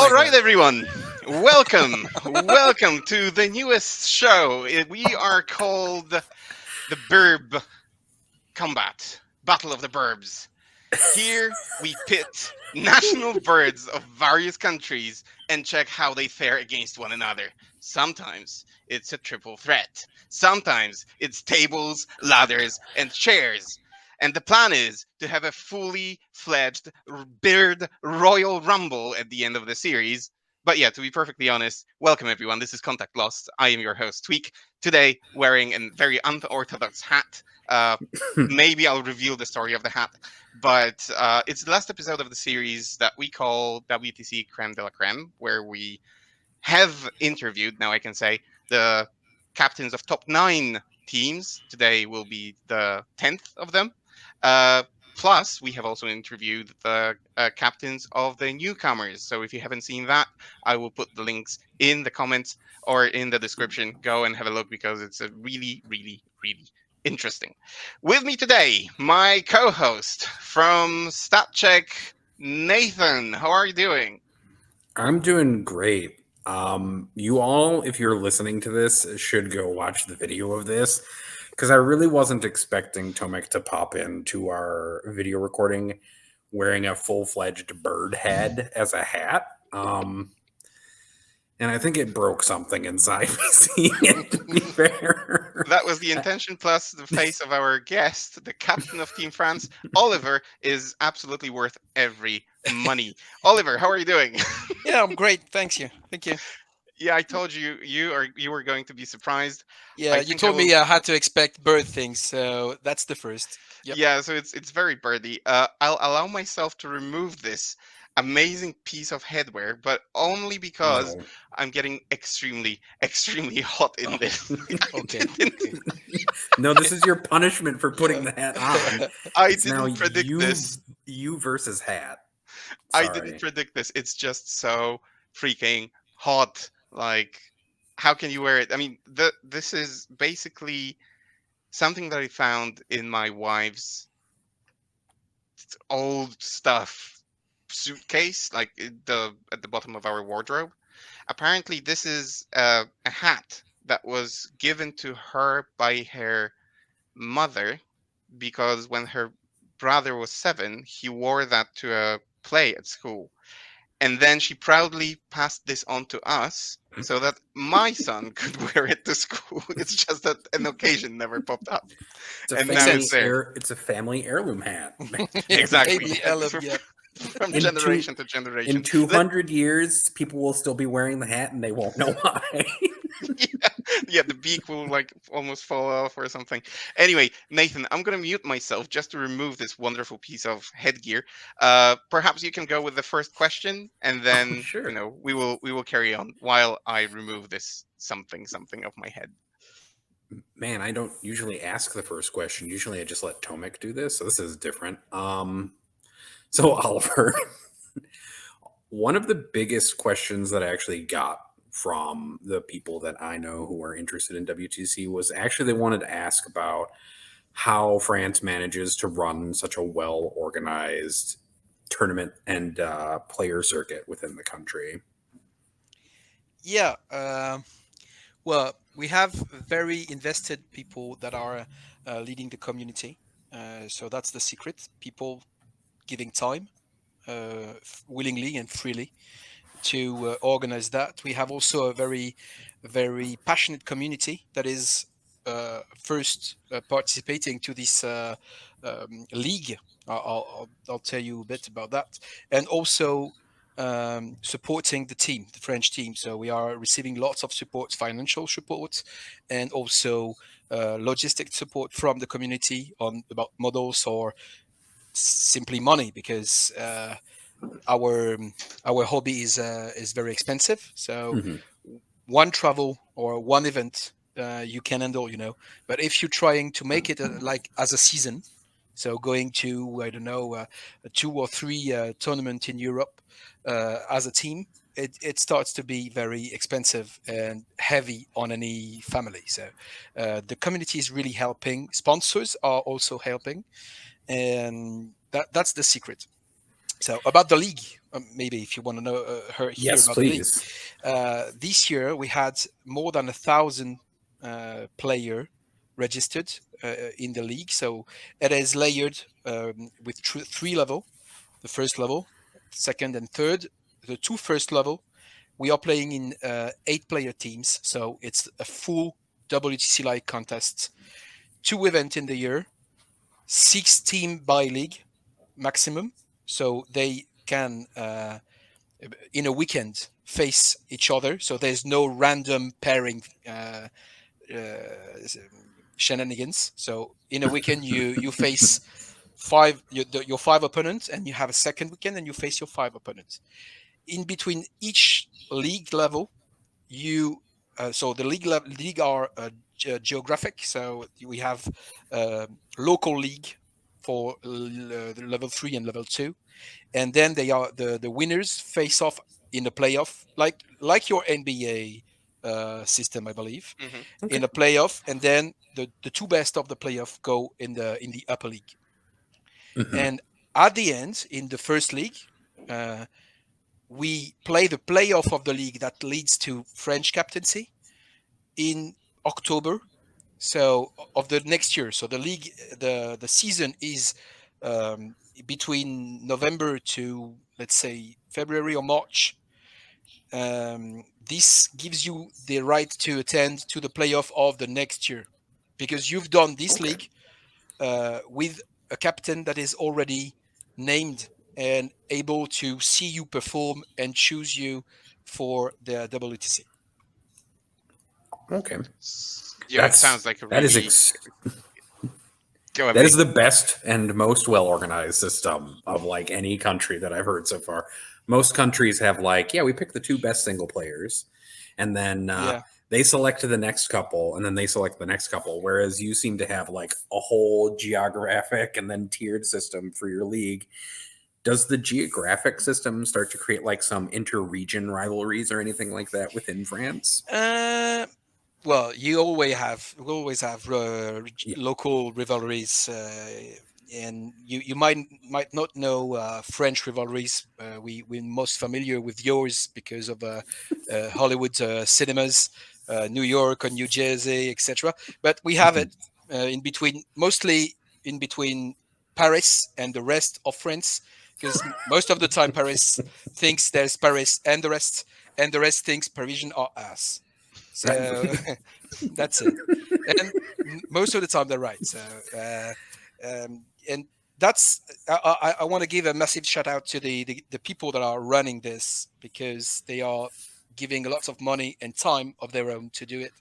All right, everyone. Welcome to the newest show. We are called the BIRB Combat, Battle of the Burbs. Here we pit national birds of various countries and check how they fare against one another. Sometimes it's a triple threat. Sometimes it's tables, ladders, and chairs. And the plan is to have a fully fledged Bird Royal Rumble at the end of the series. But yeah, to be perfectly honest, welcome everyone. This is Contact Lost. I am your host, Tweak. Today, wearing a very unorthodox hat. Maybe I'll reveal the story of the hat. But it's the last episode of the series that we call WTC Crème de la Crème, where we have interviewed, now I can say, the captains of top 9 teams. Today will be the 10th of them. Plus, we have also interviewed the captains of the newcomers. So if you haven't seen that, I will put the links in the comments or in the description. Go and have a look because it's a really, really, really interesting. With me today, my co-host from StatCheck, Nathan. How are you doing? I'm doing great. You all, if you're listening to this, should go watch the video of this because I really wasn't expecting Tomek to pop into our video recording wearing a full-fledged bird head as a hat. And I think it broke something inside me seeing it, to be fair. That was the intention, plus the face of our guest, the captain of Team France, Oliver, is absolutely worth every money. Oliver, how are you doing? Yeah, I'm great. Thank you. Yeah, I told you you were going to be surprised. Yeah, you told me I had to expect bird things, so that's the first. Yep. Yeah, so it's very birdy. I'll allow myself to remove this amazing piece of headwear, but only because I'm getting extremely, extremely hot in this. Okay. No, this is your punishment for putting the hat on. I didn't predict this. You versus hat. Sorry. I didn't predict this. It's just so freaking hot. Like, how can you wear it? I mean, this is basically something that I found in my wife's old stuff suitcase, like at the bottom of our wardrobe. Apparently, this is a hat that was given to her by her mother because when her brother was 7, he wore that to a play at school. And then she proudly passed this on to us so that my son could wear it to school. It's just that an occasion never popped up. It's a family heirloom hat. Exactly. Yeah. From generation to generation. In 200 years, people will still be wearing the hat and they won't know why. Yeah, the beak will like almost fall off or something. Anyway, Nathan, I'm going to mute myself just to remove this wonderful piece of headgear. Perhaps you can go with the first question, and then sure. we will carry on while I remove this something of my head. Man, I don't usually ask the first question. Usually, I just let Tomek do this. So this is different. So Oliver, one of the biggest questions that I actually got from the people that I know who are interested in WTC was actually they wanted to ask about how France manages to run such a well-organized tournament and player circuit within the country. Yeah. Well, we have very invested people that are leading the community. So that's the secret. People giving time willingly and freely to organize that. We have also a very, very passionate community that is first participating to this league. I'll tell you a bit about that, and also supporting the team, the French team. So we are receiving lots of support, financial support, and also logistic support from the community on about models or simply money, because our hobby is very expensive. So one travel or one event you can handle, but if you're trying to make it like as a season, so going to, I don't know, 2 or 3 tournaments in Europe as a team, it starts to be very expensive and heavy on any family. So the community is really helping. Sponsors are also helping, and that's the secret. So about the league, maybe if you want to know hear Yes, about the league. please. This year we had more than 1,000 player registered in the league. So it is layered with three level. The first level, second and third. The two first level, we are playing in 8-player teams. So it's a full WTC-like contest. 2 events in the year, 6 team by league maximum. So they can in a weekend face each other. So there's no random pairing shenanigans. So in a weekend you face your 5 opponents, and you have a second weekend and you face your 5 opponents. In between each league level, you so the league are geographic. So we have local league for level 3 and level 2, and then they are the winners face off in a playoff, like your NBA system, I believe, Mm-hmm. in a playoff, and then the 2 best of the playoff go in the upper league. Mhm. And at the end, in the first league, we play the playoff of the league that leads to French captaincy in October, so of the next year. So the league, the season is between November to, let's say, February or March. This gives you the right to attend to the playoff of the next year, because you've done this Okay. league with a captain that is already named and able to see you perform and choose you for the WTC. Okay. Yeah, it sounds like a That is really. Go that ahead. is the best and most well organized system of like any country that I've heard so far. Most countries have like, yeah, we pick the 2 best single players, and then Yeah. they select the next couple, and then they select the next couple. Whereas you seem to have like a whole geographic and then tiered system for your league. Does the geographic system start to create like some interregion rivalries or anything like that within France? Well, you always have Yeah. local rivalries, and you might not know French rivalries. We're most familiar with yours because of Hollywood cinemas, New York or New Jersey, etc. But we have it in between, mostly in between Paris and the rest of France, because most of the time Paris thinks there's Paris and the rest thinks Parisian are us. So that's it. And most of the time they're right. So and that's I want to give a massive shout out to the people that are running this, because they are giving lots of money and time of their own to do it.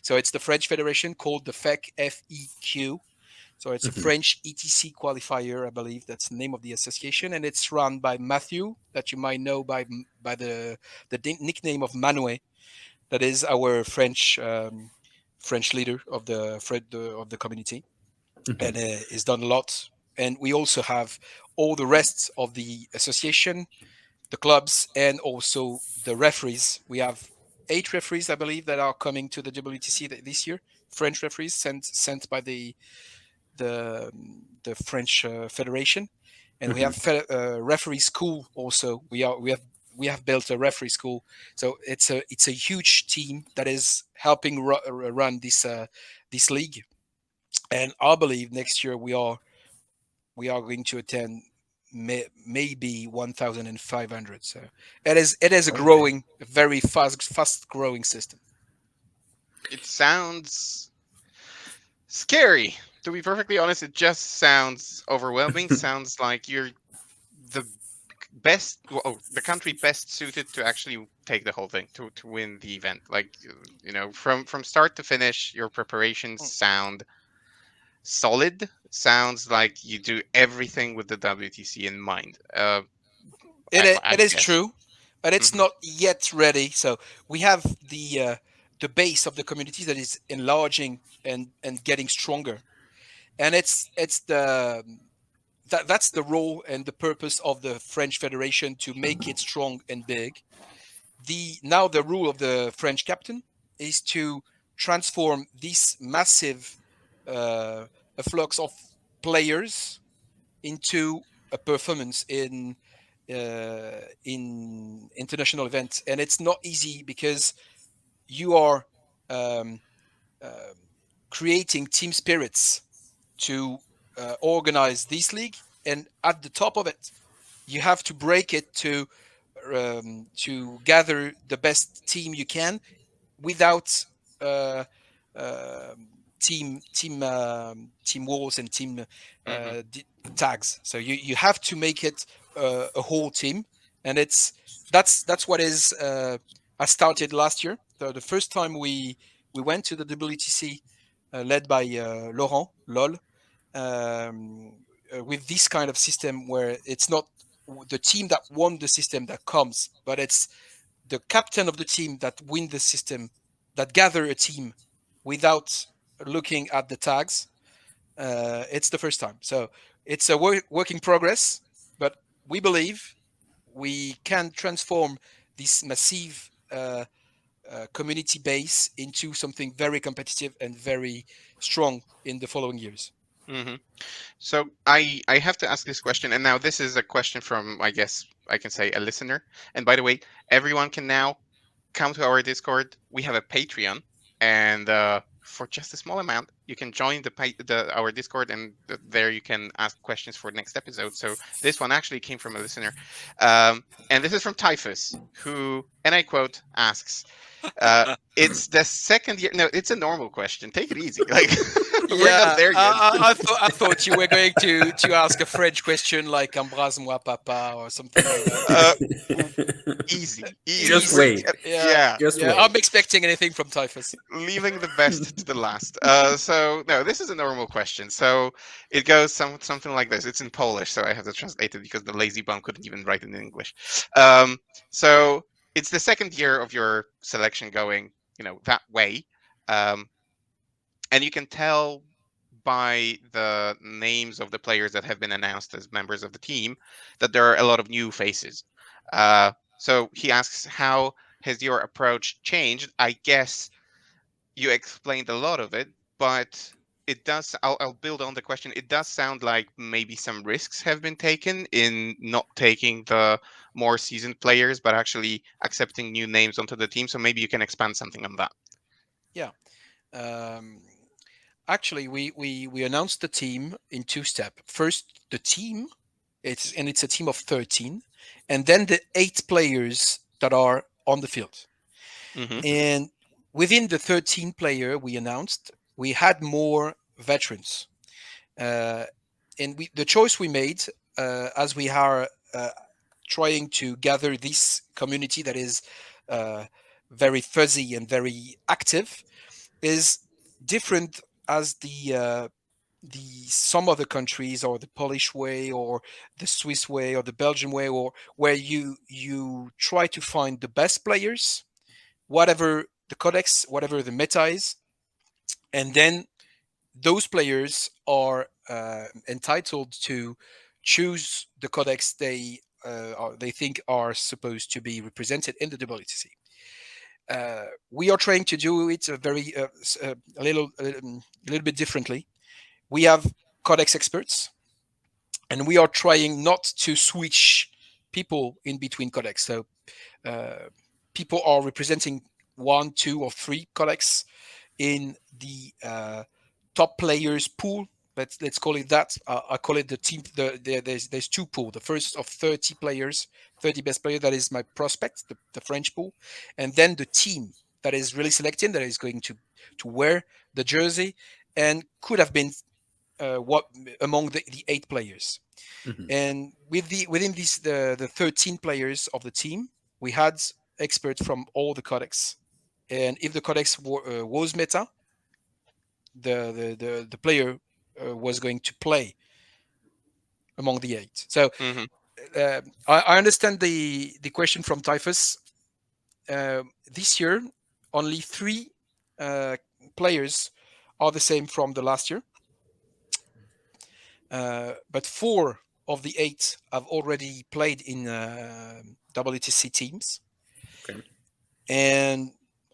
So it's the French Federation called the FEQ. So it's a Mhm. French ETC qualifier, I believe that's the name of the association, and it's run by Matthew, that you might know by the nickname of Manoué. That is our French leader of of the community, Mhm. and has done a lot. And we also have all the rest of the association, the clubs, and also the referees. We have 8 referees, I believe, that are coming to the WTC this year. French referees sent by the French Federation, and we Mhm. have referee school also. We have built a referee school, so it's a huge team that is helping run this league. And I believe next year we are going to attend maybe 1,500. So it is a Okay. growing, a very fast growing system. It sounds scary. To be perfectly honest, it just sounds overwhelming. Sounds like you're the the country best suited to actually take the whole thing, to win the event. Like, from start to finish, your preparations sound solid. Sounds like you do everything with the WTC in mind. It I is guess. true, but it's Hmm. not yet ready. So we have the base of the community that is enlarging and getting stronger, and it's that's the role and the purpose of the French Federation, to make it strong and big. The rule of the French captain is to transform this massive afflux of players into a performance in in international events, and it's not easy because you are um, um creating team spirits to organize this league, and at the top of it, you have to break it to gather the best team you can without uh, uh, team walls and team Hmm. tags. So you have to make it a whole team, and that's what is I started last year. The first time we went to the WTC, led by Laurent Lol, with this kind of system where it's not the team that won the system that comes, but it's the captain of the team that win the system, that gather a team without looking at the tags. It's the first time, so it's a work in progress. But we believe we can transform this massive community base into something very competitive and very strong in the following years. Hmm. So I have to ask this question, and now this is a question from, I guess I can say, a listener. And by the way, everyone can now come to our Discord. We have a Patreon, and for just a small amount, you can join our Discord, and there you can ask questions for next episode. So this one actually came from a listener, and this is from Typhus, who, and I quote, asks, "It's the second year." No, it's a normal question. Take it easy. Like we're not Yeah, there yet. I thought you were going to ask a French question like "embrasse-moi, papa" or something like that. Uh, Easy, easy. Just Easy. wait. Yeah, Yeah, Just yeah. wait. I'm expecting anything from Typhus. leaving the best to the last. So no, this is a normal question. So it goes something like this. It's in Polish, so I have to translate it because the lazy bum couldn't even write it in English. Um, so it's the second year of your selection going, that way, um, and you can tell by the names of the players that have been announced as members of the team that there are a lot of new faces. So he asks, how has your approach changed? I guess you explained a lot of it, but it does. I'll build on the question. It does sound like maybe some risks have been taken in not taking the more seasoned players, but actually accepting new names onto the team. So maybe you can expand something on that. Yeah. Um, Actually, we announced the team in two steps. First, the team, it's a team of 13, and then the 8 players that are on the field. Hmm. And within the 13 player we announced, we had more veterans. Uh, and the choice we made, as we are trying to gather this community that is uh, very fuzzy and very active, is different as the some other countries, or the Polish way or the Swiss way or the Belgian way, or where you try to find the best players, whatever the codex, whatever the meta is, and then those players are entitled to choose the codex they think are supposed to be represented in the WTC. We are trying to do it a little bit differently. We have codex experts, and we are trying not to switch people in between codex. So uh, people are representing one, two, or three codex in the top players pool. Let's call it that. I call it the team. There's two pool. The first of 30 players, 30 best players. That is my prospect, the French pool, and then the team that is really selecting, that is going to wear the jersey, and could have been what among the 8 players. Mhm. And within these the 13 players of the team, we had experts from all the codex. And if the codex was meta, the player was going to play among the 8. So Hmm. I understand the question from Typhus. This year, only 3 uh, players are the same from the last year, but 4 of the 8 have already played in WTC teams, Okay. and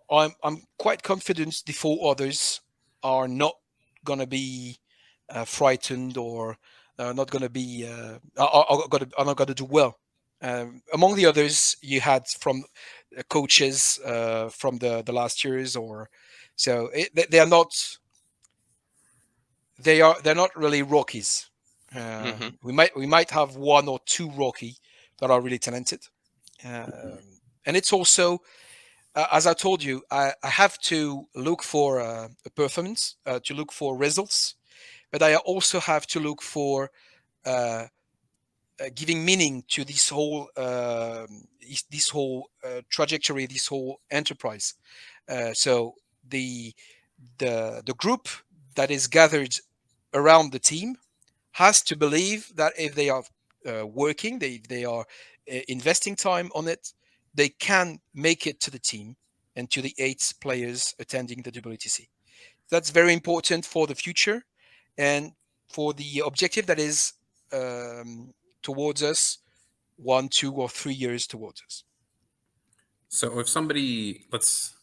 I'm quite confident the 4 others are not gonna be frightened, or not gonna be are not gonna do well Among the others, you had from coaches from the last years, or so they are not. They're not really rookies. Hmm. We might have one or two rookie that are really talented, and it's also as I told you, I have to look for a performance, to look for results, but I also have to look for uh, giving meaning to this whole trajectory, this whole enterprise. So the the group that is gathered around the team has to believe that if they are working, they are investing time on it, they can make it to the team and to the 8 players attending the WTC. That's very important for the future and for the objective that is towards us 1, 2, or 3 years towards us. So if somebody, let's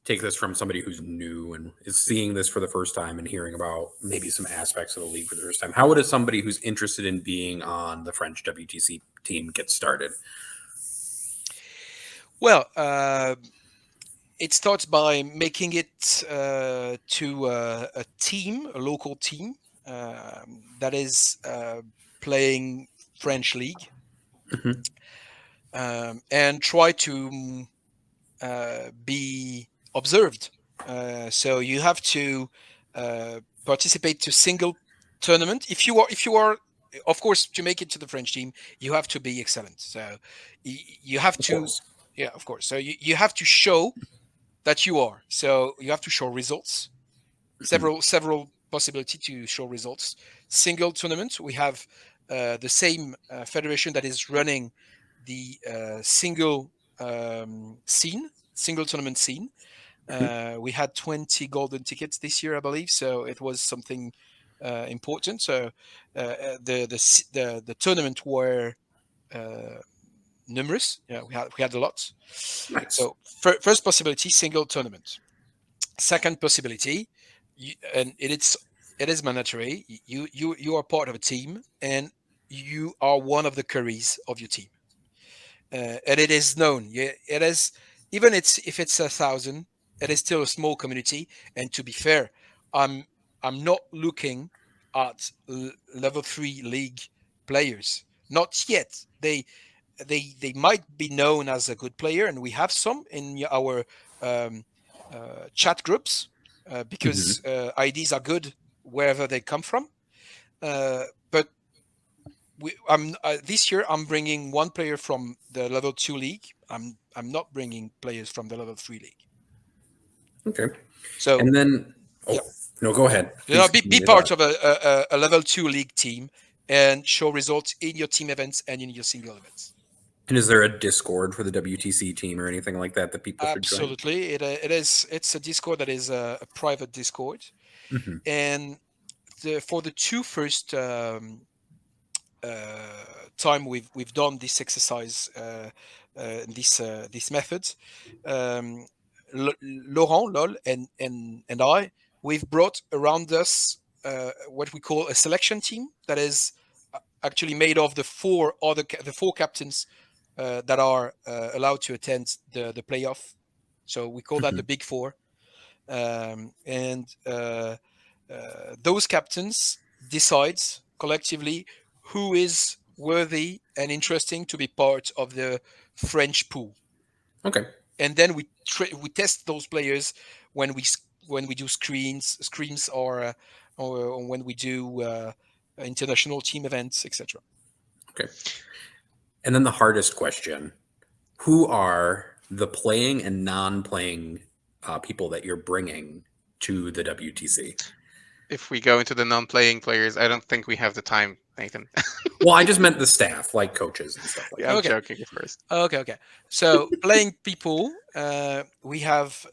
take this from somebody who's new and is seeing this for the first time and hearing about maybe some aspects of the league for the first time, how would somebody who's interested in being on the French WTC team get started? Well, it starts by making it to a team, a local team that is playing French league, Mhm. and try to be observed. So you have to participate to single tournament. If you are, of course, to make it to the French team, you have to be excellent. So you have Of to, course. yeah, of course. So you have to show that you are. So you have to show results. Mhm. Several possibility to show results. Single tournament. We have the same federation that is running the single tournament scene. Mhm. We had 20 golden tickets this year, I believe, so it was something important. So the tournament were uh, numerous. Yeah, we had a lot. Nice. So first possibility, single tournament. Second possibility, and it is mandatory. You are part of a team, and you are one of the carries of your team, and it is known. Yeah, it is, even if it's 1,000, it is still a small community. And to be fair, I'm I'm not looking at level 3 league players. Not yet. They might be known as a good player, and we have some in our um, chat groups Mhm. because IDs are good wherever they come from. But this year I'm bringing one player from the level 2 league. I'm not bringing players from the level 3 league. Okay. So And then, yeah, oh, no, go ahead. Please be continue your thought. part of a level 2 league team and show results in your team events and in your single events. And is there a Discord for the WTC team or anything like that that people should join? Absolutely, it's a Discord that is a private Discord, Hmm. and for the two first time we've done this exercise, this method, um, Laurent, Lol, and I, we've brought around us what we call a selection team that is actually made of the four captains that are allowed to attend the playoff. So we call that Hmm. the Big Four, and those captains decide collectively who is worthy and interesting to be part of the French pool, Okay. and then we test those players when we do screens, or when we do international team events, etc. Okay. And then the hardest question: who are the playing and non-playing people that you're bringing to the WTC? If we go into the non-playing players, I don't think we have the time, Nathan. Well, I just meant the staff, like coaches and stuff like Yeah, I'm that. Okay, joking, of course. okay. So playing people, we have.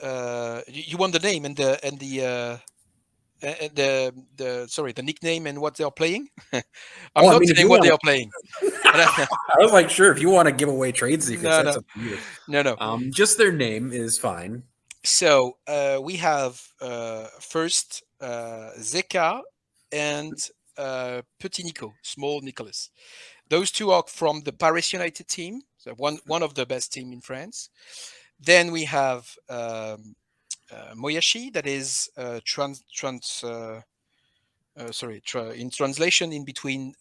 You want the name and the sorry, the nickname and what they are playing. I'm Oh, I not mean, if saying you what want they to, are playing. I was like, sure, if you want to give away trade secrets, No, that's no, up to you. no. Just their name is fine. So we have first Zeka and Petit Nico, small Nicholas. those two are from the Paris United team, so one of the best team in France. Then we have Moyashi, that is in translation in between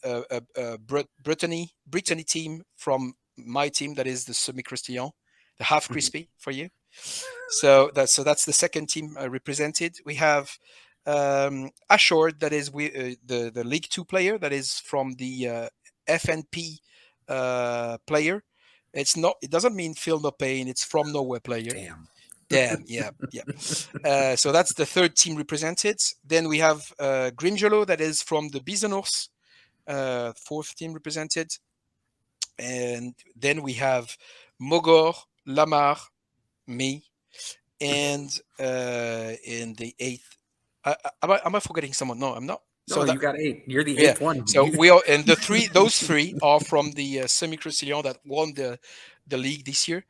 Brittany team from my team, that is the Semi Christian, the half crispy for you. So that's the second team represented. We have Ashore, that is the League Two player, that is from the FNP player. It doesn't mean feel no pain. It's from nowhere player. Damn, yeah. So that's the third team represented. Then we have Gringelo, that is from the Bisonours, fourth team represented. And then we have Mogor, Lamar, me, and in the eighth. Am I forgetting someone? No, I'm not. No, you got 8. You're the 8th one. So we are, and those three are from the Semi Cristillon that won the league this year.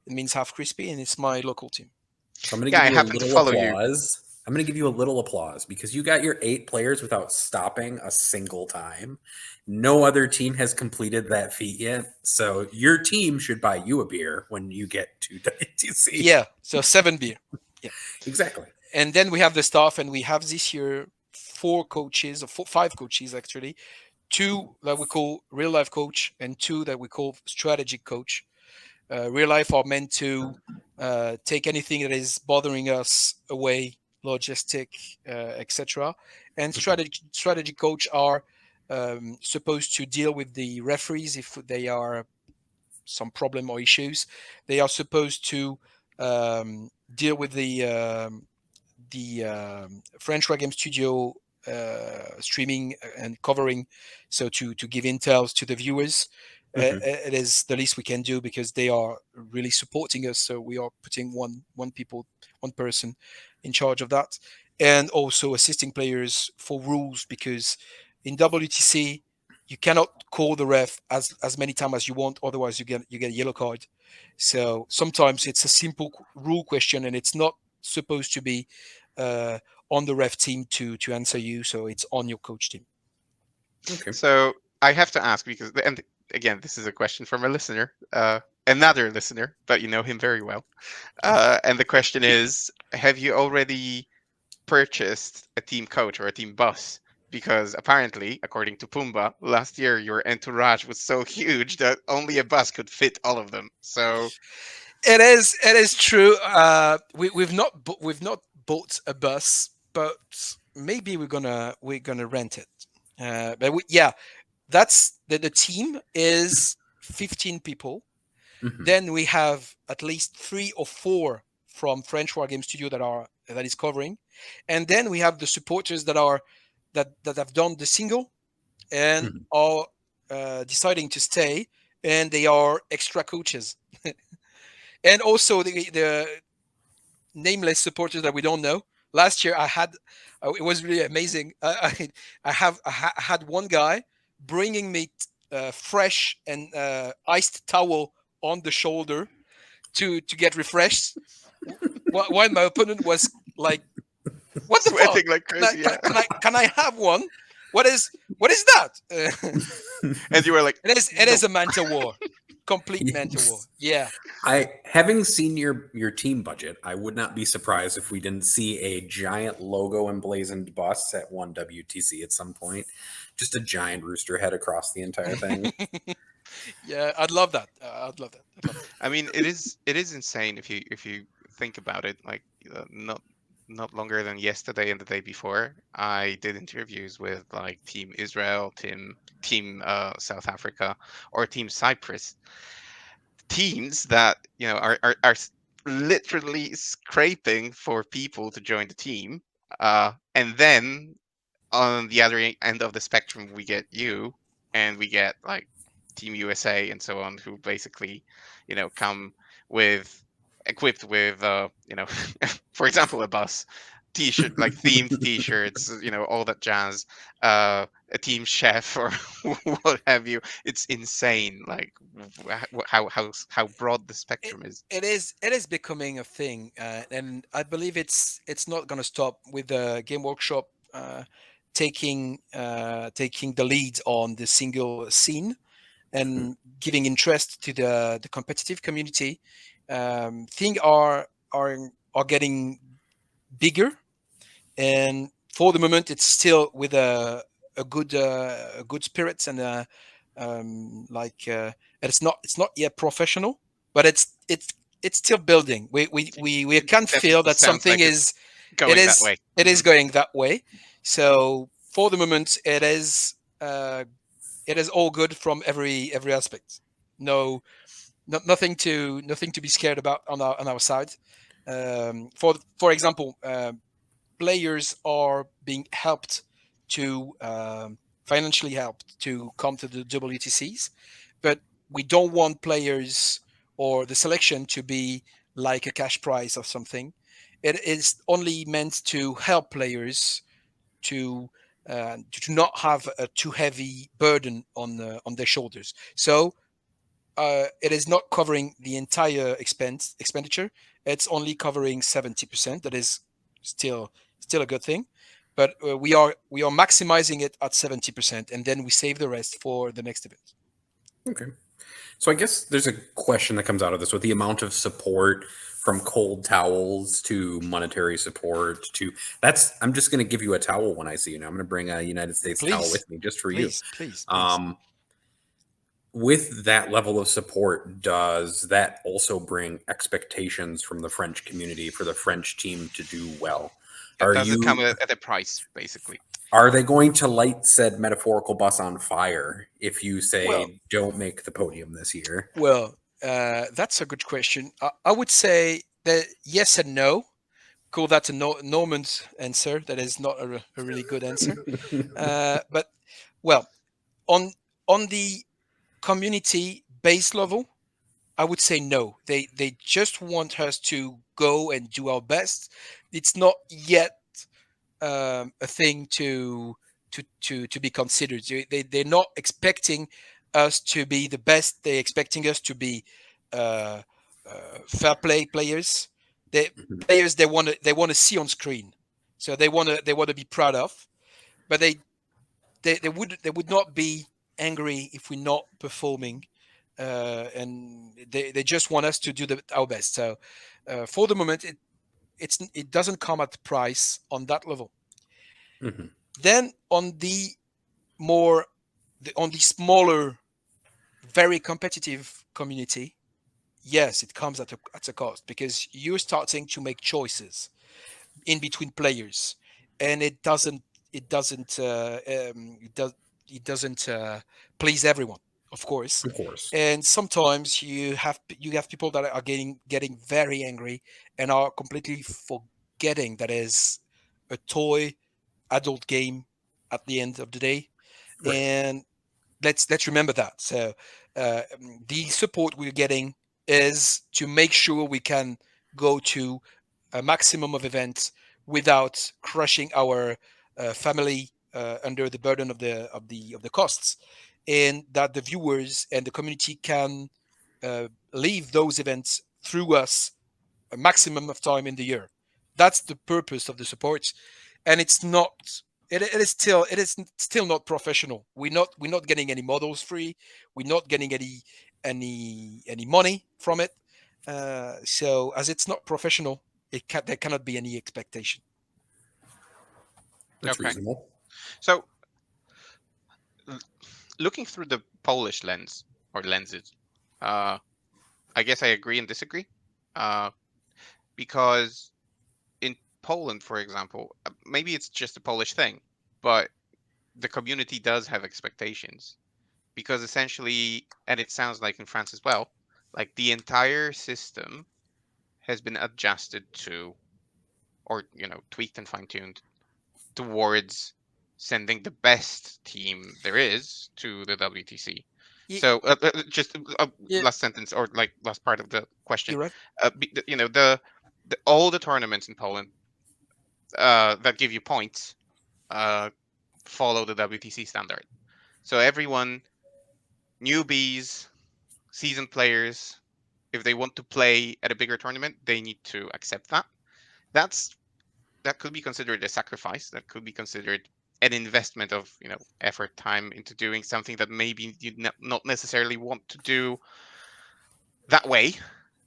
It means half crispy, and it's my local team. So I'm going to give you a little applause. I'm going to give you a little applause because you got your 8 players without stopping a single time. No other team has completed that feat yet. So your team should buy you a beer when you get to WTC. Yeah, so 7 beer. Yeah, exactly. And then we have the staff, and we have this year 5 coaches actually. 2 that we call real life coach, and 2 that we call strategic coach. Real life are meant to take anything that is bothering us away, logistic, etc. And strategy coach are supposed to deal with the referees if they are some problem or issues. They are supposed to deal with the French War Game Studio streaming and covering, so to give intels to the viewers. It is the least we can do because they are really supporting us. So we are putting one person in charge of that, and also assisting players for rules, because in WTC you cannot call the ref as many times as you want, otherwise you get a yellow card. So sometimes it's a simple rule question, and it's not supposed to be on the ref team to answer you. So it's on your coach team. Okay. So I have to ask, because, and again, this is a question from a listener, another listener, but you know him very well. And the question is, have you already purchased a team coach or a team bus? Because apparently, according to Pumba, last year your entourage was so huge that only a bus could fit all of them. So it is true. We've not bought a bus, but maybe we're gonna rent it. But that's the team is 15 people. Then we have at least 3 or 4 from French War Game Studio that is covering, and then we have the supporters that have done the single and are deciding to stay, and they are extra coaches. And also the nameless supporters that we don't know. Last year I had it was really amazing. I had one guy bringing me fresh and iced towel on the shoulder to get refreshed, while my opponent was like, "What the sweating fuck? like crazy." Can I have one? What is that?" And you were like, "It is a Manta War, complete Manta War." Yeah. Having seen your team budget, I would not be surprised if we didn't see a giant logo emblazoned bus at one WTC at some point. Just a giant rooster head across the entire thing. Yeah, I'd love that. I mean, it is insane if you think about it. Like, not longer than yesterday and the day before, I did interviews with like Team Israel, Team South Africa, or Team Cyprus. Teams that are literally scraping for people to join the team, and then on the other end of the spectrum we get you, and we get like Team USA and so on, who basically come equipped with for example, a bus, t-shirt, like themed t-shirts, all that jazz, a team chef or what have you. It's insane, like how broad the spectrum is. It is becoming a thing, and I believe it's not going to stop with the Game Workshop taking the lead on the single scene. and giving interest to the competitive community, things are getting bigger. And for the moment, it's still with a good spirits and like it's not yet professional, but it's still building. We can feel Definitely that sounds something like it's is going that way. it is Mhm. going that way. So for the moment, it is all good from every aspect. No, nothing to be scared about on our side. For example, players are being helped to financially helped to come to the WTCs, but we don't want players or the selection to be like a cash prize or something. It is only meant to help players to to not have a too heavy burden on their shoulders. So it is not covering the entire expenditure. It's only covering 70%. That is still a good thing, but we are maximizing it at 70%, and then we save the rest for the next event. Okay. So I guess there's a question that comes out of this with the amount of support from cold towels to monetary support to that's I'm just going to give you a towel when I see you. Now I'm going to bring a United States towel Please, with me just for you. please. Um, with that level of support, does that also bring expectations from the French community for the French team to do well? It Are doesn't come you at a price, basically. are they going to light said metaphorical bus on fire if you Well, say don't make the podium this year? that's a good question. I would say that yes and no. Call that a Norman's answer. That is not a really good answer. But well, on the community base level, I would say no. They just want us to go and do our best. It's not yet a thing to be considered. They're not expecting us to be the best. They're expecting us to be uh, fair play players. Players they want to see on screen, so they want to be proud of. But they would not be angry if we're not performing, and they just want us to do our best. So for the moment, it doesn't come at the price on that level. Mhm. Then on the smaller, very competitive community, yes, it comes at a cost because you're starting to make choices in between players, and it doesn't please everyone, of course. Of course. And sometimes you have people that are getting very angry and are completely forgetting that is a toy adult game at the end of the day. Right. And let's remember that. So the support we're getting is to make sure we can go to a maximum of events without crushing our family under the burden of the costs, and that the viewers and the community can leave those events through us a maximum of time in the year. That's the purpose of the support, and it's not. It is still not professional. We're not getting any models free. We're not getting any money from it. So as it's not professional, there cannot be any expectation. That's Okay. reasonable. So, l- looking through the Polish lens or lenses, uh, I guess I agree and disagree. Uh, because in Poland, for example, maybe it's just a Polish thing, but the community does have expectations because essentially, and it sounds like in France as well, like the entire system has been adjusted to, or tweaked and fine-tuned towards sending the best team there is to the WTC. Y- So just Yeah, last sentence or like last part of the question. you're right. The all the tournaments in Poland that give you points uh, follow the WTC standard. So everyone, newbies, seasoned players, if they want to play at a bigger tournament, they need to accept that. That's that could be considered a sacrifice. That could be considered an investment of effort, time into doing something that maybe you not necessarily want to do that way.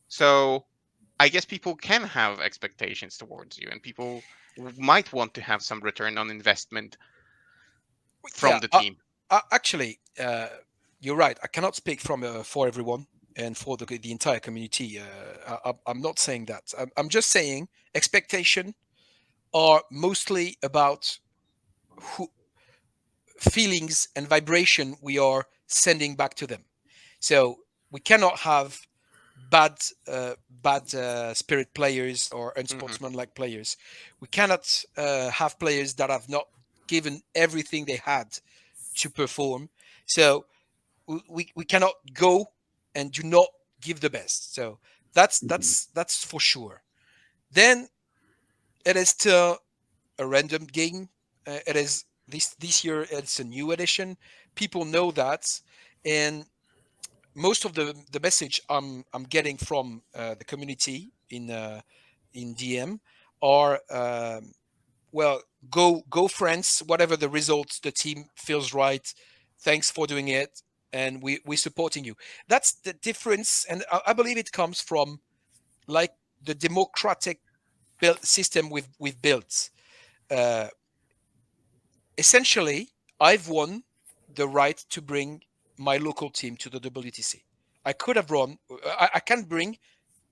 So I guess people can have expectations towards you, and people might want to have some return on investment Yeah, from the team. actually, you're right. I cannot speak from for everyone and for the entire community. I'm not saying that. I'm just saying expectation are mostly about who feelings and vibration we are sending back to them. So we cannot have bad spirit players or Hmm. unsportsmanlike players. We cannot have players that have not given everything they had to perform. So we cannot go and do not give the best. So that's for sure. Then it is still a random game. It is this year. It's a new edition. People know that, and most of the message I'm getting from the community in DM are well, go friends, whatever the results the team feels right. Thanks for doing it, and we're supporting you. That's the difference, and I believe it comes from like the democratic built system we've built. Uh, Essentially, I've won the right to bring my local team to the WTC. I could have run. I can bring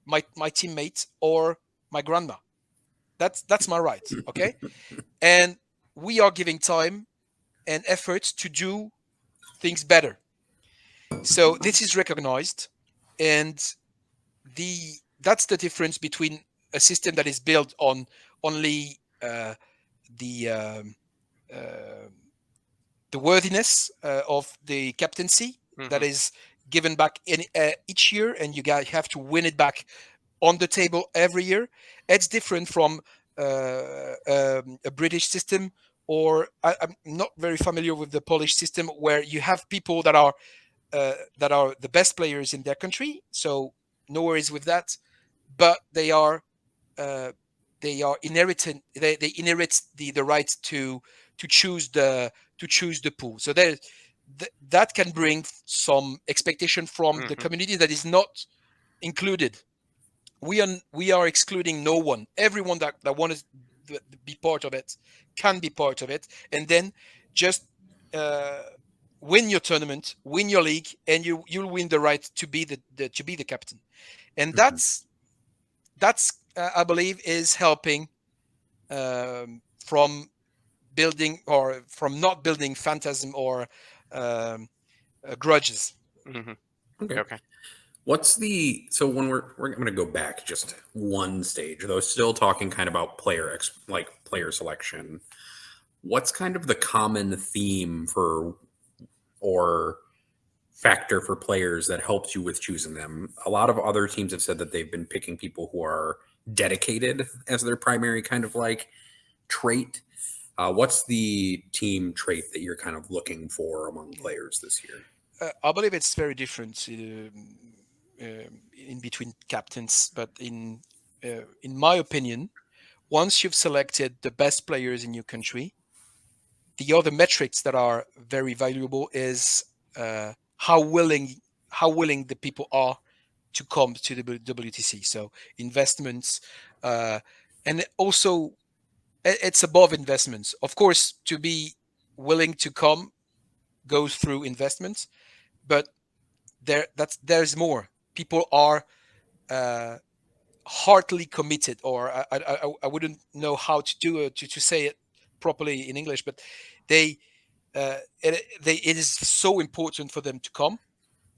my teammates or my grandma. That's my right. Okay, and we are giving time and effort to do things better. So this is recognized, and the that's the difference between a system that is built on only the uh, the worthiness of the captaincy that Hmm. is given back in each year, and you have to win it back on the table every year. It's different from a British system, or I'm not very familiar with the Polish system, where you have people that are the best players in their country. So no worries with that, but uh, they are inheriting they inherit the right to choose the pool. So that can bring some expectation from the Hmm. community that is not included. We are excluding no one. Everyone that wants to be part of it can be part of it, and then just uh, win your tournament, win your league, and you'll win the right to be the captain. And that's I believe is helping from building or from not building phantasm or um, grudges. Hmm. Okay. Okay. What's the so when we're going to go back just one stage, though, still talking kind of about like player selection. What's kind of the common theme for or factor for players that helps you with choosing them? A lot of other teams have said that they've been picking people who are dedicated as their primary kind of like trait. What's the team trait that you're kind of looking for among players this year? I believe it's very different in between captains, but in my opinion, once you've selected the best players in your country, the other metrics that are very valuable is uh, how willing how willing the people are to come to the WTC. So investments, uh, and also it's above investments. Of course, to be willing to come goes through investments, but there's more. People are uh, heartily committed, or I wouldn't know how to do it to say it properly in English, but they it is so important for them to come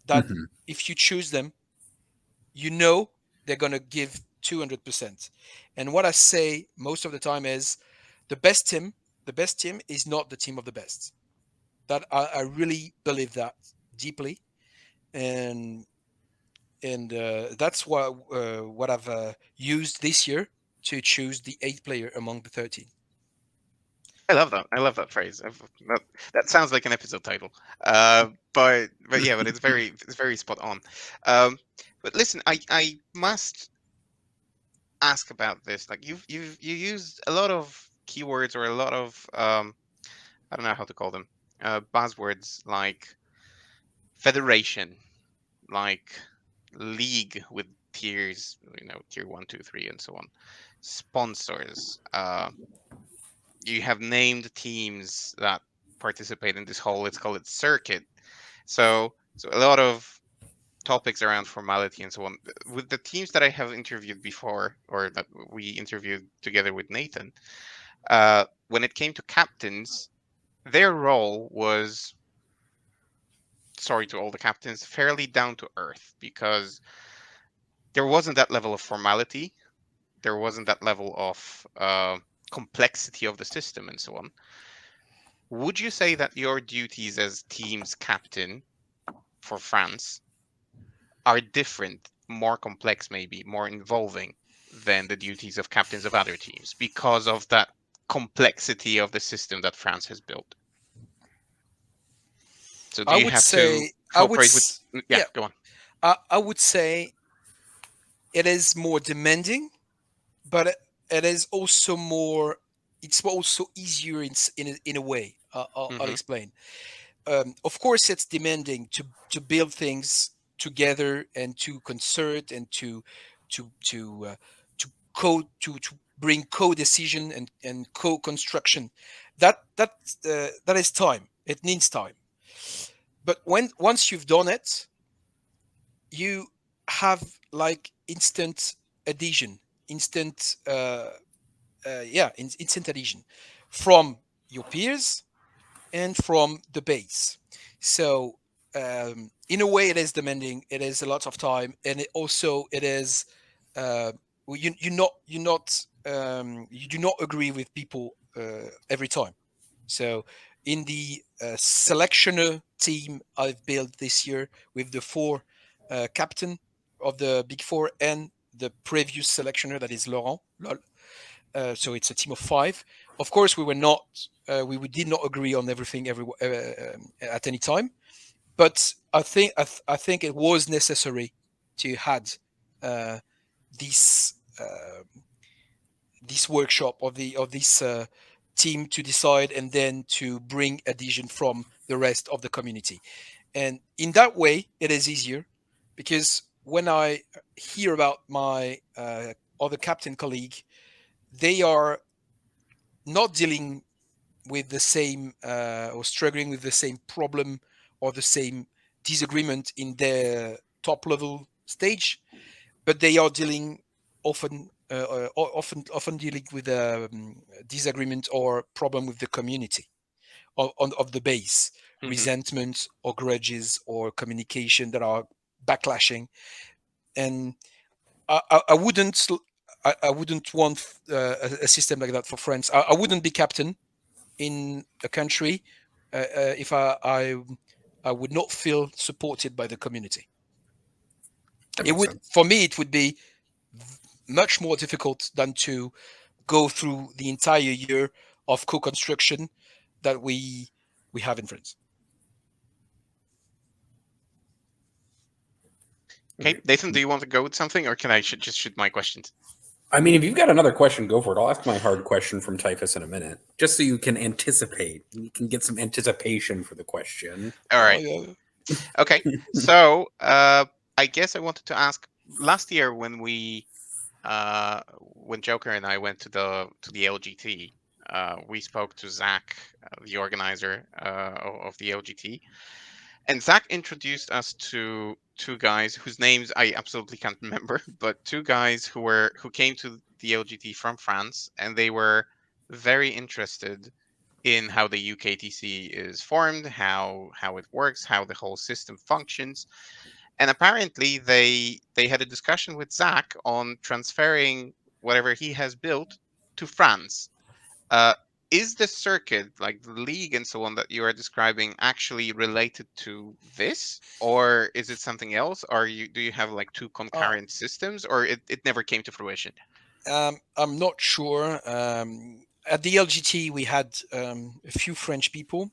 that Mhm. if you choose them, you know they're gonna give 200%. And what I say most of the time is the best team, the best team is not the team of the best. That I really believe that deeply, and that's what I've used this year to choose the 8th player among the 13. I love that. I love that phrase. That, that sounds like an episode title. But yeah, but it's very spot on. Um, but listen, I must ask about this. Like you used a lot of keywords or a lot of I don't know how to call them, buzzwords like federation, like league with tiers, tier one, two, three, and so on. Sponsors. You have named teams that participate in this whole, let's call it circuit. So a lot of topics around formality and so on. With the teams that I have interviewed before, or that we interviewed together with Nathan, when it came to captains, their role was, sorry to all the captains, fairly down to earth, because there wasn't that level of formality, there wasn't that level of complexity of the system and so on. Would you say that your duties as team's captain for France are different, more complex, maybe more involving than the duties of captains of other teams because of that complexity of the system that France has built? So do I you would have to say, cooperate with? Yeah, yeah, go on. I would say it is more demanding, but it is also more. It's also easier in a way. I'll Hmm. explain. Of course, it's demanding to build things together and to concert and to to bring co-decision and co-construction. That is time. It needs time. But once you've done it, you have like instant adhesion, instant instant adhesion from your peers and from the base. So in a way, it is demanding. It is a lot of time, and it is you do not agree with people every time. So in the selectioner team I've built this year with the four captain of the big four and the previous selectioner that is Laurent. So it's a team of five. Of course, we did not agree on everything at any time, but I think it was necessary to had uh, this this workshop of this team to decide and then to bring adhesion from the rest of the community. And in that way, it is easier because when I hear about my other captain colleague, they are not dealing with the same or struggling with the same problem or the same disagreement in their top level stage, but they are dealing often dealing with a disagreement or problem with the community of the base, Hmm. resentment or grudges or communication that are backlashing. And I wouldn't I wouldn't want a system like that for France. I wouldn't be captain in a country if I would not feel supported by the community. That It makes would, sense. for me, it would be much more difficult than to go through the entire year of co-construction that we have in France. Okay, Nathan, do you want to go with something, or can I just shoot my questions? I mean, if you've got another question, go for it. I'll ask my hard question from Typhus in a minute, just so you can anticipate. You can get some anticipation for the question. All Oh right. yeah. Okay. So I guess I wanted to ask, last year when Joker and I went to the LGT, we spoke to Zach, the organizer of the LGT, and Zach introduced us to two guys whose names I absolutely can't remember, but two guys who came to the LGT from France, and they were very interested in how the UKTC is formed, how it works, how the whole system functions. And apparently they had a discussion with Zach on transferring whatever he has built to France. Uh, is the circuit, like the league and so on that you are describing, actually related to this, or is it something else? Or do you have like two Uh, concurrent systems, or it never came to fruition? I'm not sure. At the LGT, we had a few French people.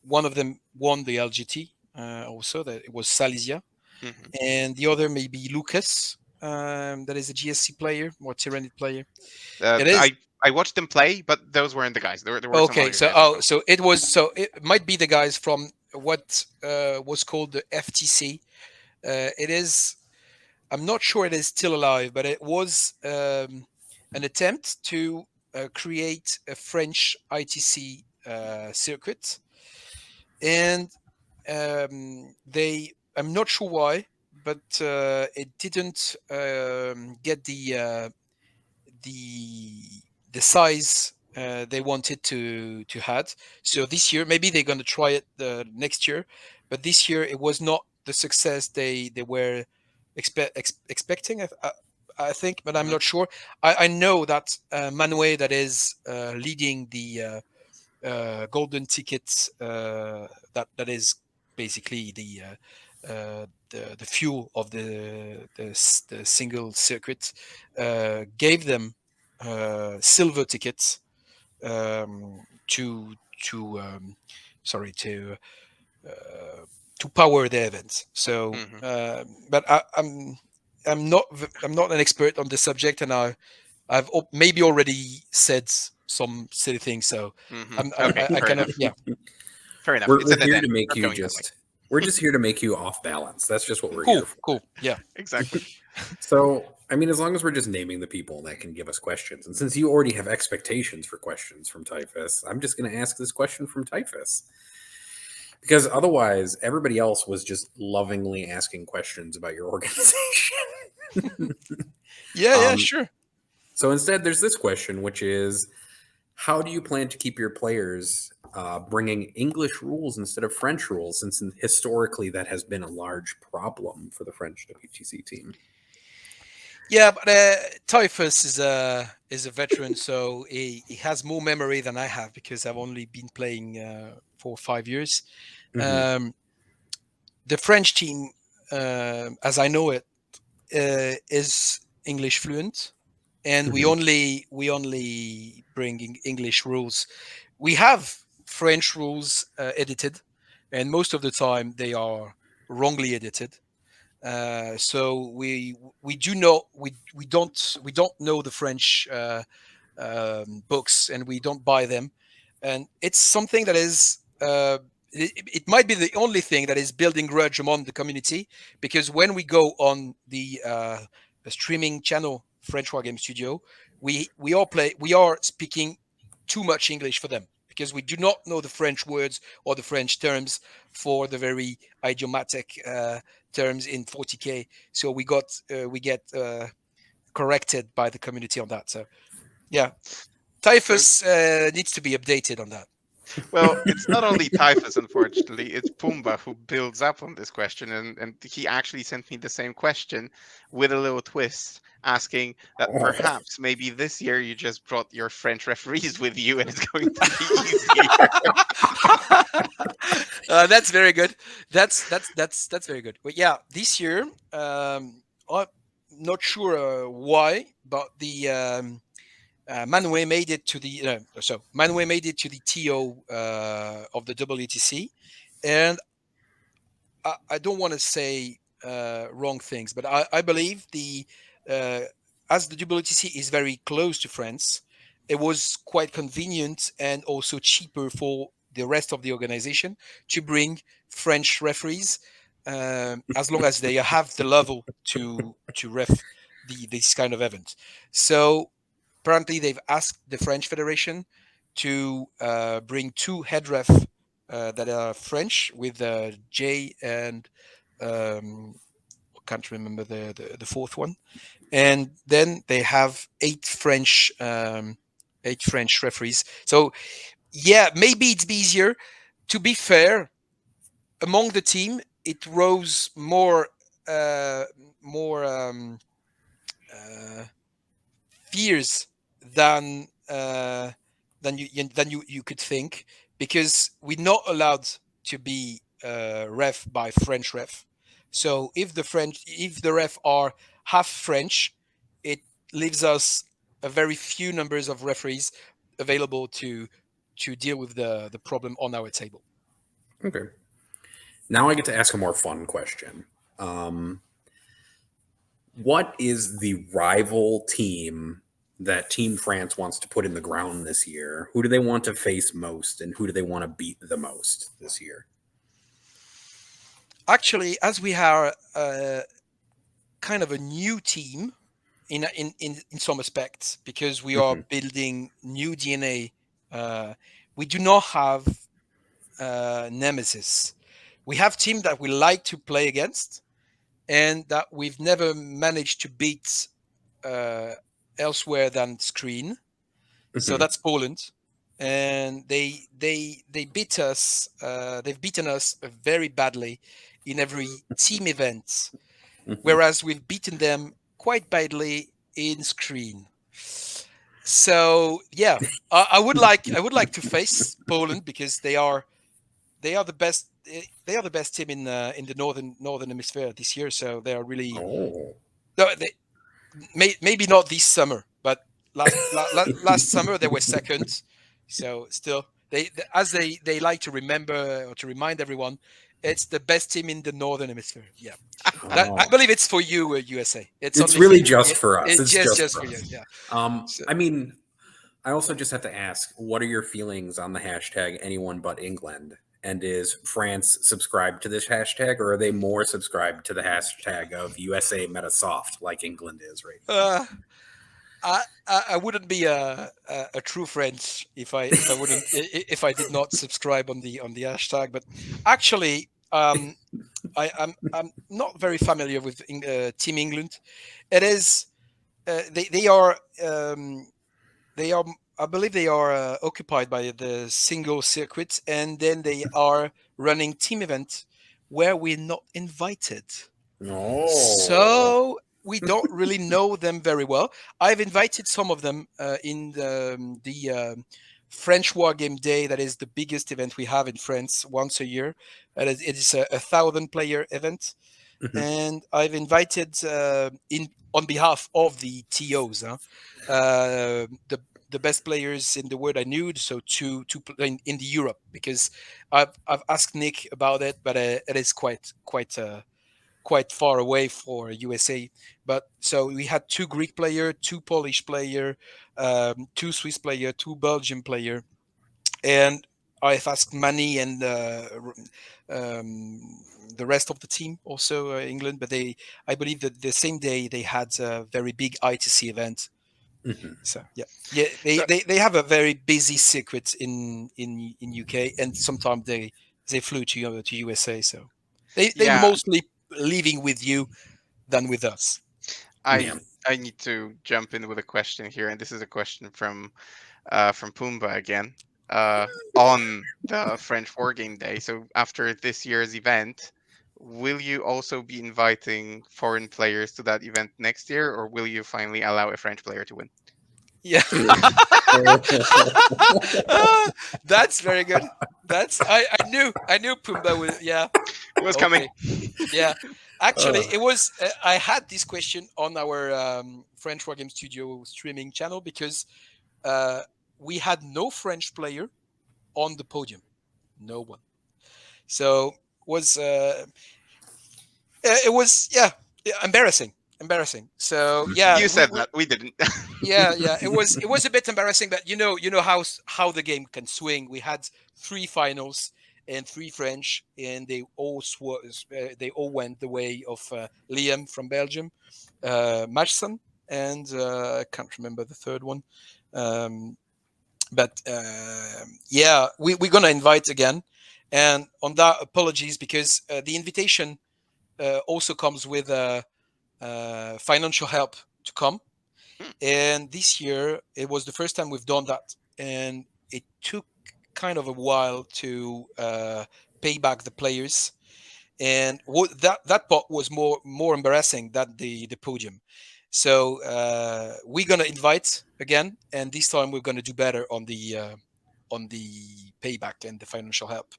One of them won the LGT also. That it was Salisia, Hmm. and the other maybe Lucas. that is a GSC player, more Tyrannid player. It is I watched them play, but those weren't the guys. There were some okay. other So guys as well. so it was it might be the guys from what was called the FTC. It is. I'm not sure it is still alive, but it was an attempt to create a French ITC circuit, and they. I'm not sure why, but it didn't get the the size they wanted to had. So this year, maybe they're going to try it next year, but this year it was not the success they were expecting. I think, but I'm Mhm. not sure. I know that Manuel, that is leading the golden tickets, that is basically the fuel of the single circuit, gave them silver tickets to sorry to power the event. So, Mhm. but I'm not an expert on the subject, and I've maybe already said some silly things. So Mhm. Okay, I fair kind of enough. yeah. Fair enough. It's We're a dead here end. to make We're you going that way. just. We're just here to make you off balance. That's just what we're here Cool, for. cool. Yeah. Exactly. So, I mean, as long as we're just naming the people that can give us questions, and since you already have expectations for questions from Typhus, I'm just going to ask this question from Typhus. Because otherwise, everybody else was just lovingly asking questions about your organization. Yeah, yeah, um, sure. so instead, there's this question, which is how do you plan to keep your players bringing English rules instead of French rules, since historically that has been a large problem for the French WTC team? Yeah, but Typhus is a veteran, so he has more memory than I have because I've only been playing for 5 years. Mm-hmm. Um, the French team, as I know it, is English fluent, and Mm-hmm. we only bring English rules. We have French rules edited, and most of the time they are wrongly edited. So we do know we don't know the French books, and we don't buy them, and it's something that is it might be the only thing that is building grudge among the community, because when we go on the streaming channel French War Game Studio, we are speaking too much English for them because we do not know the French words or the French terms for the very idiomatic terms in 40k. So we get corrected by the community on that. So yeah, So, Typhus needs to be updated on that. well, it's not only Typhus, unfortunately. It's Pumba who builds up on this question, and he actually sent me the same question with a little twist, asking that Oh. perhaps maybe this year you just brought your French referees with you, and it's going to be easier. That's very good. That's very good. But yeah, this year, I'm not sure why, but the Manway made it to the Manway made it to the TO of the WTC, and I don't want to say wrong things, but I believe uh, as the WTC is very close to France, it was quite convenient and also cheaper for the rest of the organization to bring French referees, as long as they have the level to ref this kind of event. So apparently, they've asked the French Federation to bring two head ref that are French with J and I can't remember the fourth one. And then they have eight French referees. So yeah, maybe it's easier. To be fair, among the team, it rose more uh, more uh, fears than you could think, because we're not allowed to be ref by French ref. So if the ref are half French, it leaves us a very few numbers of referees available to deal with the problem on our table. Okay. Now I get to ask a more fun question. Um, What is the rival team that Team France wants to put in the ground this year? Who do they want to face most, and who do they want to beat the most this year? Actually, as we are kind of a new team in some aspects, because we are Mhm. building new DNA, we do not have nemesis. We have team that we like to play against, and that we've never managed to beat uh, elsewhere than screen. So Mhm. that's Poland, and they beat us. They've beaten us very badly in every team event, Mhm. whereas we've beaten them quite badly in screen. So yeah, I would like to face Poland, because they are the best. They are the best team in the northern hemisphere this year. So they are really Oh. no, maybe not this summer, but last summer they were second. So still, as they like to remember or to remind everyone, it's the best team in the northern hemisphere. Yeah, that I Oh. believe it's for you, USA. It's It's only for really you. just Yeah, for us. it's It's just just for for you. us. Yeah. So, I mean, I also just have to ask, what are your feelings on the hashtag anyone but England? And is France subscribed to this hashtag, or are they more subscribed to the hashtag of USA Meta Soft like England is right uh, I wouldn't be a true friend if I wouldn't if I did not subscribe on the hashtag. But actually, I'm not very familiar with Team England. It is they are they are I believe they are occupied by the single circuit, and then they are running team event where we're not invited. now? Oh. So we don't really know them very well. I've invited some of them in French War Game Day. That is the biggest event we have in France once a year. It is a 1,000 player event, Mhm. and I've invited in on behalf of the TOs, the best players in the world I knew, so to play in the Europe, because I've asked Nick about it, but it is quite far away for USA. But so we had two Greek player, two Polish player, two Swiss player, two Belgian player, and I've asked Manny and the rest of the team, also England, but I believe that the same day they had a very big ITC event. Mhm. So yeah, yeah, So they have a very busy circuit in UK, and sometimes they flew to USA. So they yeah, mostly leaving with you than with us. Yeah. I I need to jump in with a question here, and this is a question from Pumba again. On the French War Game Day. So after this year's event, will you also be inviting foreign players to that event next year, or will you finally allow a French player to win? Yeah. Ah, that's very good. That's I knew Pumbaa would. Yeah. It was coming. Okay. Yeah. Actually, Uh, it was. I had this question on our French War Game Studio streaming channel, because uh, we had no French player on the podium. No one. So it was embarrassing, embarrassing. So yeah, You said that. We didn't. yeah, it was a bit embarrassing, but you know how the game can swing. We had three finals and three French, and they all went the way of Liam from Belgium, Matchson, and I can't remember the third one. Um, but yeah, we're gonna invite again, and on that, apologies, because the invitation also comes with financial help to come. Hmm, And this year, it was the first time we've done that, and it took kind of a while to pay back the players. And that part was more embarrassing than the podium. So we're gonna invite again, and this time we're gonna do better on the payback and the financial help.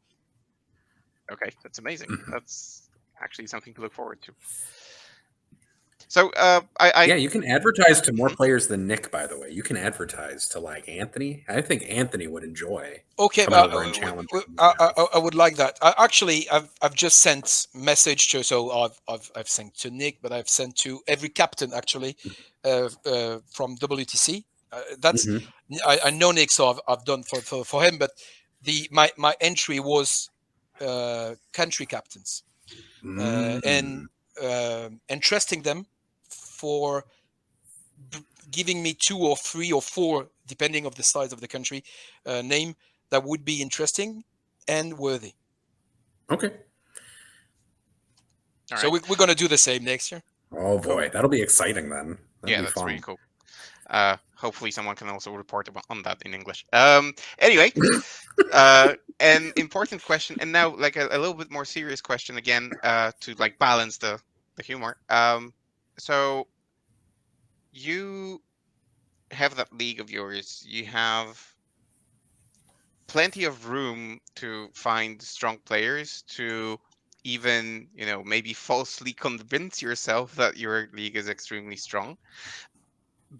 okay, that's amazing. mhm. That's actually something to look forward to. So Yeah, you can advertise to more Mhm. players than Nick, by the way. You can advertise to like Anthony. I think Anthony would enjoy Okay, coming over and challenging you guys. I would like that. Actually, I've just sent message to, so I've sent to Nick, but I've sent to every captain actually, from WTC. That's Mhm. I know Nick, so I've done for him, but my entry was country captains, and Mm. entrusting them for giving me 2 or 3 or 4, depending of the size of the country, name that would be interesting and worthy. Okay. All So right. we're going to do the same next year. Oh boy, that'll be exciting then. That'll Yeah, be that's really fun. cool. Hopefully, someone can also report on that in English. Anyway, an important question, and now like a little bit more serious question again, to like balance the humor. So you have that league of yours. You have plenty of room to find strong players to even, maybe falsely convince yourself that your league is extremely strong.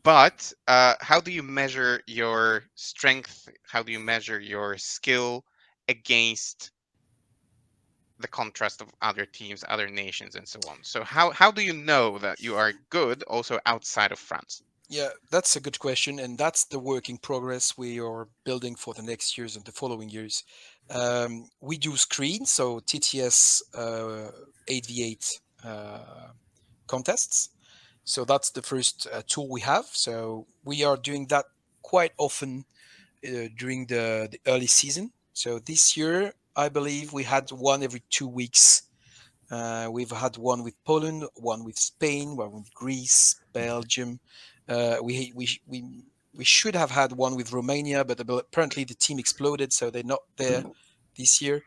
But how do you measure your strength? How do you measure your skill against the contrast of other teams, other nations, and so on? So how do you know that you are good also outside of France? Yeah, that's a good question, and that's the work in progress we are building for the next years and the following years. We do screens, so TTS 8v8 contests. So that's the first tool we have. So we are doing that quite often during the early season. So this year, I believe we had one every 2 weeks. We've had one with Poland, one with Spain, one with Greece, Belgium. We should have had one with Romania, but apparently the team exploded, so they're not there this year.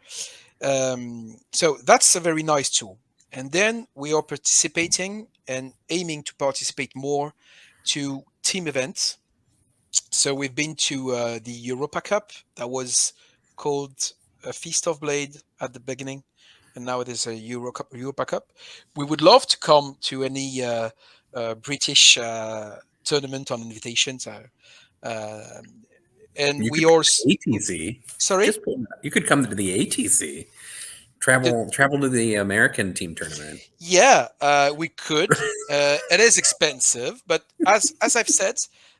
So that's a very nice tool. And then we are participating and aiming to participate more to team events. So we've been to the Europa Cup that was called a Feast of Blade at the beginning, and now it is a Europa Cup. We would love to come to any British tournament on invitation. So, um, and You we could come are to the ATC. sorry. Just you could come to the ATC. The, Travel to the American team tournament. Yeah, we could. It is expensive, but as I've said,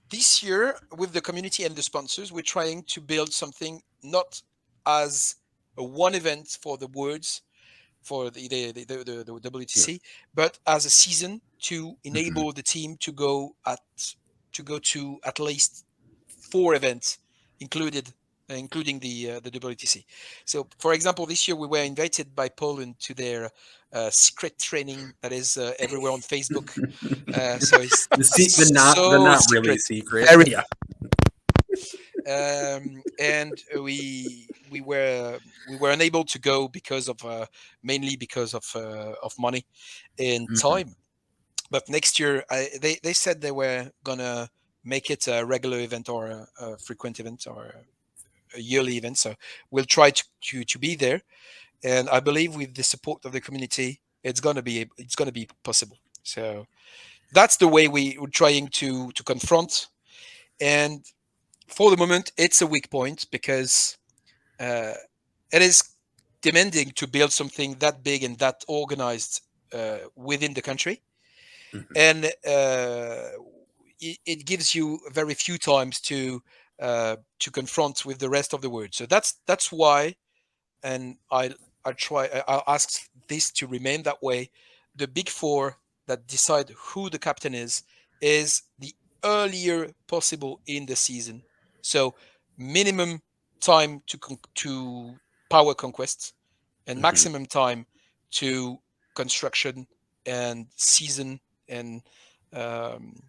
this year with the community and the sponsors, we're trying to build something not as a one event for the words for the Yeah. WTC, but as a season to Mhm. enable the team to go to at least 4 events, including the WTC. So, for example, this year we were invited by Poland to their secret training that is everywhere on Facebook. So it's The so not really secret, secret. very. Yeah. And we were unable to go because of mainly because of money and Mhm. time. But next year, they said they were gonna make it a regular event or a frequent event or a yearly event. So we'll try to be there, and I believe with the support of the community, it's gonna be possible. So that's the way we're trying to confront. And for the moment, it's a weak point because uh, it is demanding to build something that big and that organized within the country, Mhm. and it gives you very few times to confront with the rest of the world. So that's why, and I ask this to remain that way. The big four that decide who the captain is the earlier possible in the season. So minimum time to power conquest and Mhm. maximum time to construction and season and um,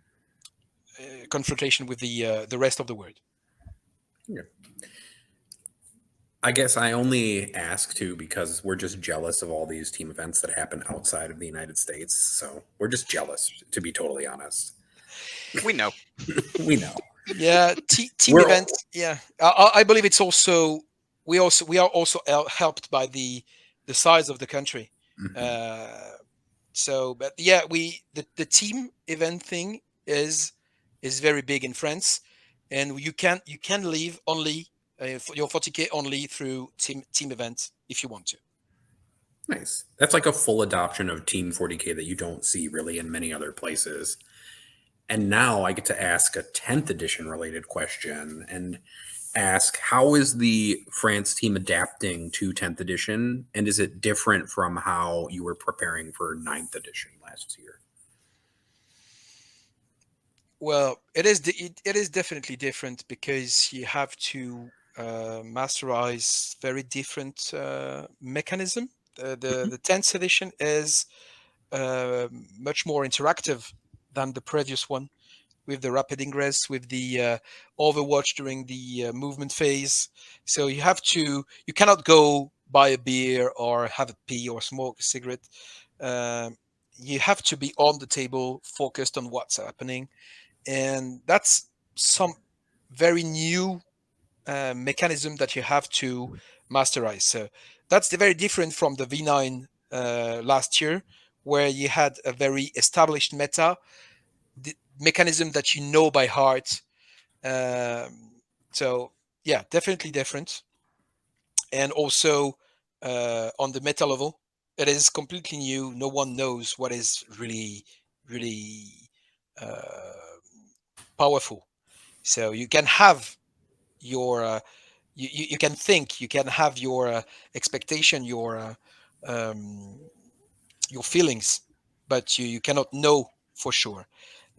confrontation with the rest of the world. Yeah. I guess I only ask too because we're just jealous of all these team events that happen outside of the United States. So we're just jealous, to be totally honest. We know. We know. Yeah, team We're events. Yeah, I believe it's also we are also helped by the size of the country. Mhm. Uh, So, but yeah, the team event thing is very big in France, and you can leave only your 40K only through team events if you want to. Nice. That's like a full adoption of Team 40K that you don't see really in many other places. And now I get to ask a 10th edition related question and ask, how is the France team adapting to 10th edition? And is it different from how you were preparing for 9th edition last year? Well, it is definitely different because you have to masterize very different mechanism. The 10th edition is much more interactive than the previous one, with the rapid ingress, with the overwatch during the movement phase. So you cannot go buy a beer or have a pee or smoke a cigarette. Um, you have to be on the table, focused on what's happening, and that's some very new mechanism that you have to masterize. So that's very different from the V9 last year, where you had a very established meta, the mechanism that you know by heart. So yeah, definitely different. And also on the meta level, it is completely new. No one knows what is really uh, powerful. So you can have your you can think, you can have your expectation, um, your feelings, but you cannot know for sure.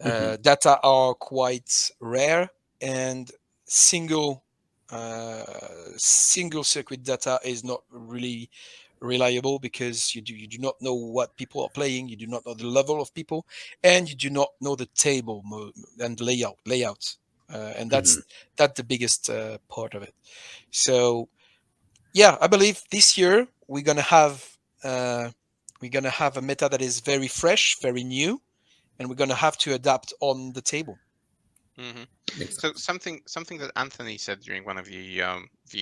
Mhm. Data are quite rare, and single uh, single circuit data is not really reliable because you do not know what people are playing, you do not know the level of people, and you do not know the table and layout, and Mhm. that's the biggest part of it. So yeah, I believe this year uh, we're gonna have a meta that is very fresh, very new, and we're gonna have to adapt on the table. Hmm. Makes So sense. something that Anthony said during one of the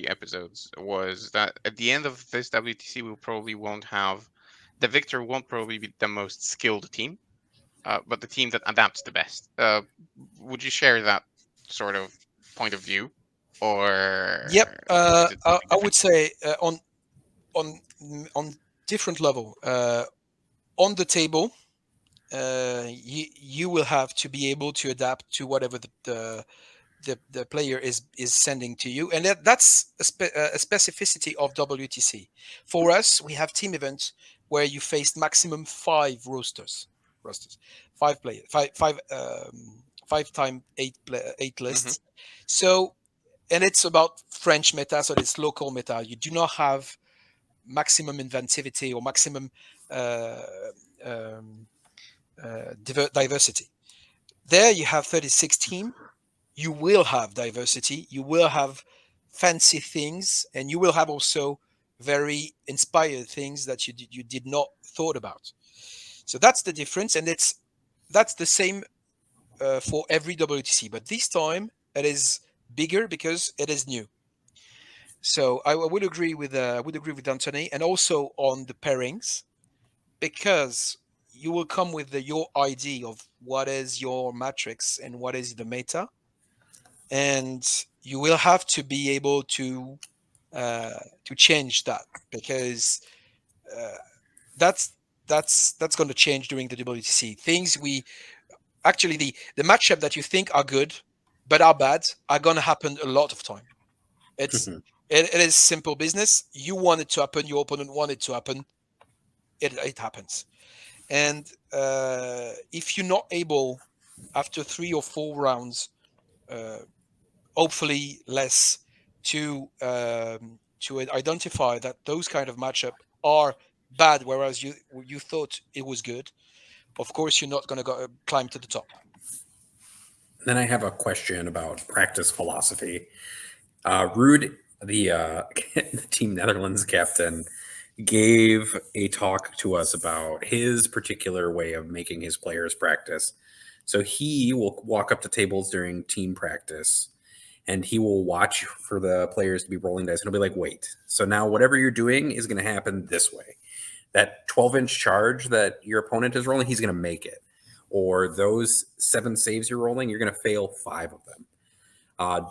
episodes was that at the end of this WTC, we probably won't have the victor won't probably be the most skilled team, but the team that adapts the best. Would you share that sort of point of view, Yep, or is it I something would different? say on on different level. On the table, you will have to be able to adapt to whatever the player is sending to you, and that's a specificity of WTC. For us, we have team events where you face maximum five rosters, five players, five time eight Hmm. lists. So, and it's about French meta, so it's local meta. You do not have maximum inventivity or maximum uh, um, diversity. There you have 36 team. You will have diversity. You will have fancy things, and you will have also very inspired things that you did not thought about. So that's the difference, and that's the same for every WTC. But this time it is bigger because it is new. So I would agree with Anthony, and also on the pairings, because you will come with your idea of what is your matrix and what is the meta, and you will have to be able uh, to change that, because uh, that's that's going to change during the WTC. Things we actually the matchup that you think are good but are bad are going to happen a lot of time. It's Mhm. it is simple business. You want it to happen. Your opponent want it to happen. It happens. And if you're not able, after 3 or 4 rounds, uh, hopefully less, to identify that those kind of matchup are bad, whereas you thought it was good, of course you're not going to go climb to the top. Then I have a question about practice philosophy. Ruud, the Team Netherlands captain, gave a talk to us about his particular way of making his players practice. So he will walk up to tables during team practice and he will watch for the players to be rolling dice and he'll be like, wait, so now whatever you're doing is going to happen this way. that 12-inch charge that your opponent is rolling, he's going to make it. Or those 7 saves you're rolling, you're going to fail 5 of them.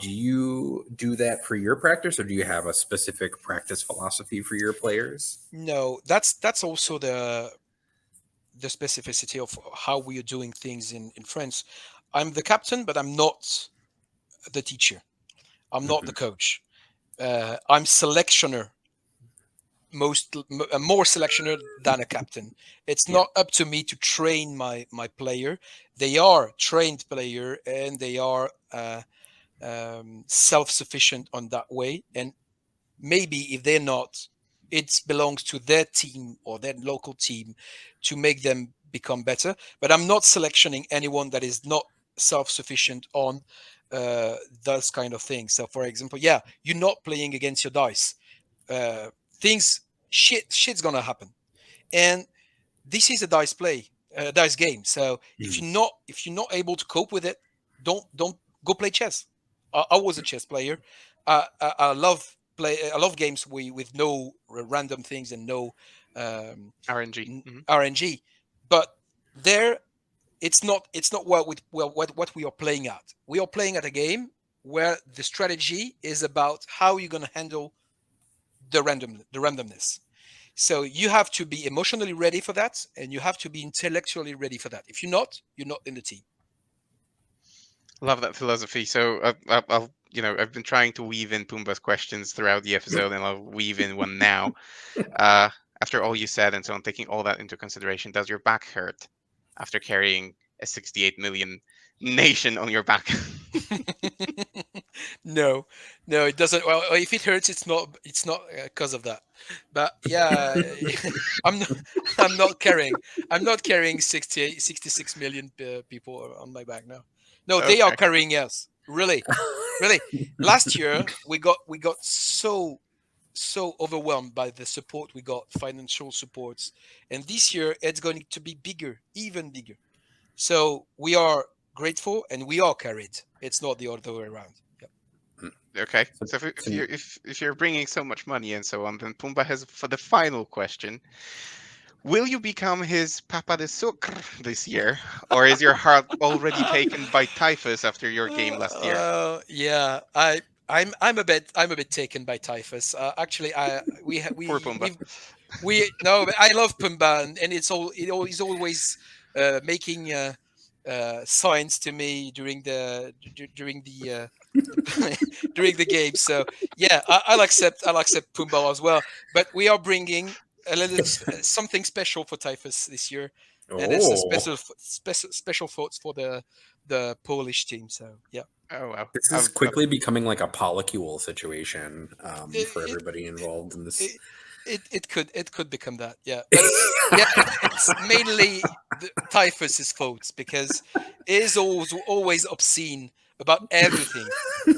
Do you do that for your practice, or do you have a specific practice philosophy for your players? No, that's also the specificity of how we are doing things in France. I'm the captain, but I'm not the teacher. I'm not the coach. I'm selectioner, more selectioner than a captain. It's not up to me to train my player. They are trained player, and they are self-sufficient on that way. And maybe if they're not, it belongs to their team or their local team to make them become better. But I'm not selectioning anyone that is not self-sufficient on those kind of things. So, for example, you're not playing against your dice. Things shit's gonna happen, and this is a dice game. So if you're not able to cope with it, don't go play chess. I was a chess player. I love games with no random things and no RNG. RNG, but there it's not what we are playing at. We are playing at a game where the strategy is about how you're going to handle the randomness. So you have to be emotionally ready for that, and you have to be intellectually ready for that. If you're not in the team. Love that philosophy. So I'll I've been trying to weave in Pumba's questions throughout the episode, and I'll weave in one now. After all you said, and so on, taking all that into consideration, does your back hurt after carrying a 68 million nation on your back? No, it doesn't. Well, if it hurts, it's not because of that. But yeah, I'm not, I'm not carrying 66 million people on my back now. No, they are Okay. carrying us. Really. Last year we got so overwhelmed by the support we got, financial supports, and this year it's going to be bigger, even bigger. So we are grateful and we are carried. It's not the other way around. Yep. Okay. So if you're bringing so much money and so on, then Pumba has for the final question. Will you become his Papa de Sucre this year, or is your heart already taken by Typhus after your game last year? Yeah, I'm a bit taken by Typhus. Actually, Poor Pumba. we no, but I love Pumba, and he's always making signs to me during the during the game. So yeah, I'll accept Pumba as well. But we are bringing a little something special for Typhus this year, and it's a special thoughts for the Polish team. So yeah. Oh wow. This is quickly becoming like a polycule situation for It, everybody involved in this. it could become that, yeah. But yeah, it's mainly the Typhus's fault because it is always obscene about everything.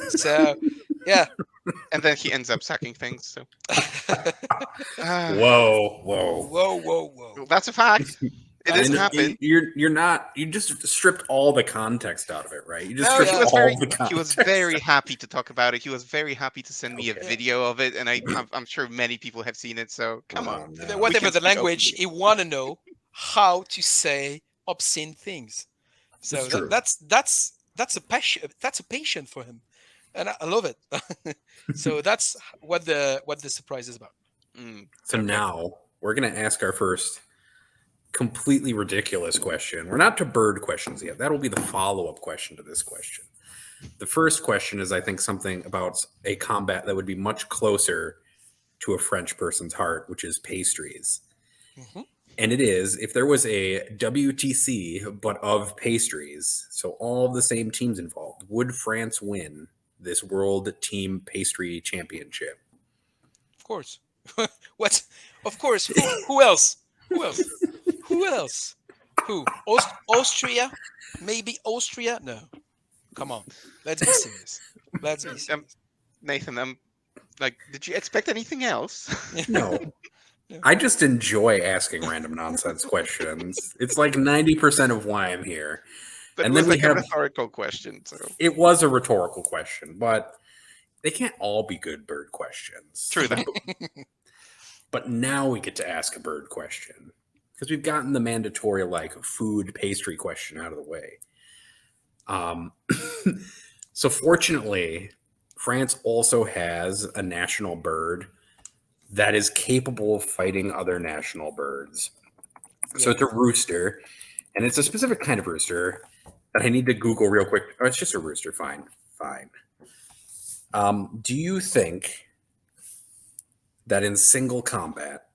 So yeah. And then he ends up sacking things. So Whoa. well, that's a fact. It has happened. You just stripped all the context out of it, right? You just No, stripped all the context. he was very happy to talk about it. He was very happy to send me a video of it, and I'm sure many people have seen it. So come on, no. Whatever the language, he want to know how to say obscene things. So that's a passion. That's a passion for him, and I love it. So that's what the surprise is about. So now we're gonna ask our first completely ridiculous question. We're not to bird questions yet. That'll be the follow-up question to this question. The first question is, I think, something about a combat that would be much closer to a French person's heart, which is pastries. Mm-hmm. And it is, if there was a WTC, but of pastries, so all of the same teams involved, would France win this World Team Pastry Championship? Of course. What? Of course. Who else? Who else? Who else? Who? Austria? Maybe Austria? No. Come on. Let's be serious. Let's be serious. Nathan, did you expect anything else? No. I just enjoy asking random nonsense questions. It's like 90% of why I'm here. That and was then we have a rhetorical question. So it was a rhetorical question, but they can't all be good bird questions. True that. But now we get to ask a bird question because we've gotten the mandatory like food pastry question out of the way. Um, so fortunately, France also has a national bird that is capable of fighting other national birds. So Yeah. it's a rooster, and it's a specific kind of rooster that I need to Google real quick. Oh, it's just a rooster. Fine, fine. Do you think that in single combat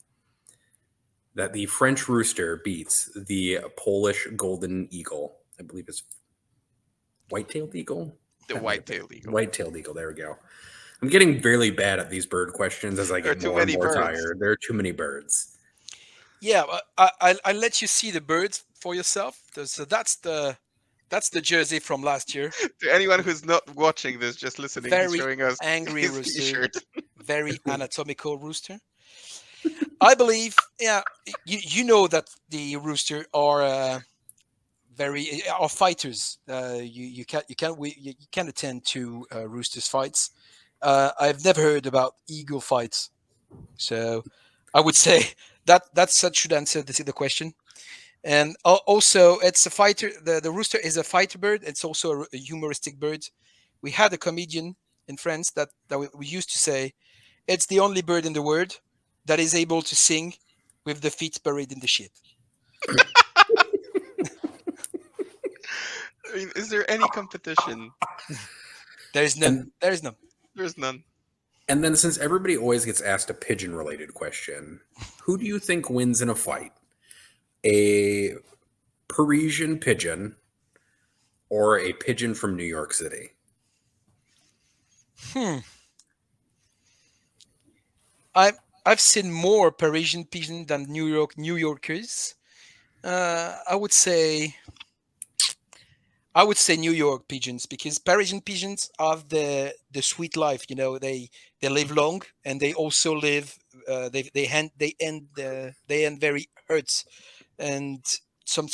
that the French rooster beats the Polish golden eagle? I believe it's white-tailed eagle. The That might have been white-tailed eagle. white-tailed eagle. There we go. I'm getting really bad at these bird questions as I There are get too more and many more birds. tired. There are too many birds. Yeah, I'll let you see the birds for yourself. So that's the jersey from last year. To anyone who's not watching this, just listening, he's Very showing us angry his rooster, T-shirt. very anatomical rooster. I believe, yeah, you know that the rooster are very are fighters. You can attend to roosters fights. I've never heard about eagle fights, so I would say that should answer the question. And also, it's a fighter. The rooster is a fighter bird. It's also a humoristic bird. We had a comedian in France that we used to say it's the only bird in the world that is able to sing with the feet buried in the shit. I mean, is there any competition? There is none. And There is none. There's none. and then since everybody always gets asked a pigeon related question, who do you think wins in a fight? A Parisian pigeon or a pigeon from New York City? Hmm. I've seen more Parisian pigeon than New Yorkers. I would say New York pigeons because Parisian pigeons have the sweet life. You know, they live long and they also live. They end very hurts and some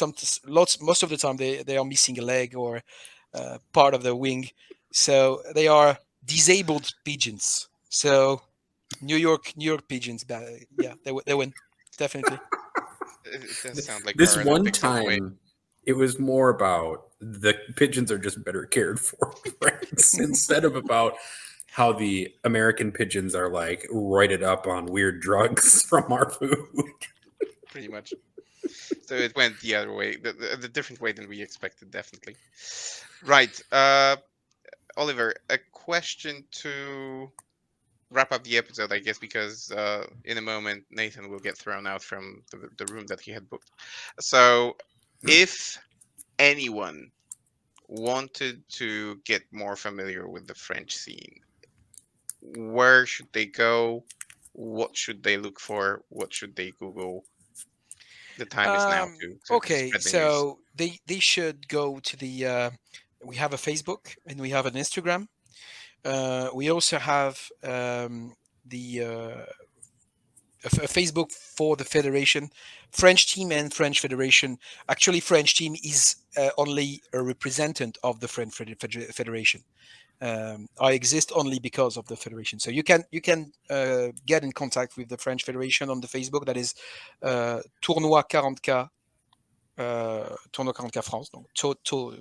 lots most of the time they are missing a leg or part of the wing, so they are disabled pigeons. So New York pigeons, yeah, they win definitely. It does sound like This one Paralympics in a way. time, it was more about the pigeons are just better cared for in France instead of about how the American pigeons are like roided up on weird drugs from our food. Pretty much. So it went the other way, the different way than we expected, definitely. Right. Oliver, a question to wrap up the episode, I guess, because in a moment Nathan will get thrown out from the room that he had booked. So, if anyone wanted to get more familiar with the French scene, where should they go? What should they look for? What should they Google? The time is now to Okay, spread the news. so they should go to the. We have a Facebook and we have an Instagram. We also have the a Facebook for the federation, French team and French federation. Actually, French team is only a representative of the French federation. I exist only because of the federation. So you can get in contact with the French federation on the Facebook. That is Tournoi 40K. Tournoi 40K France, donc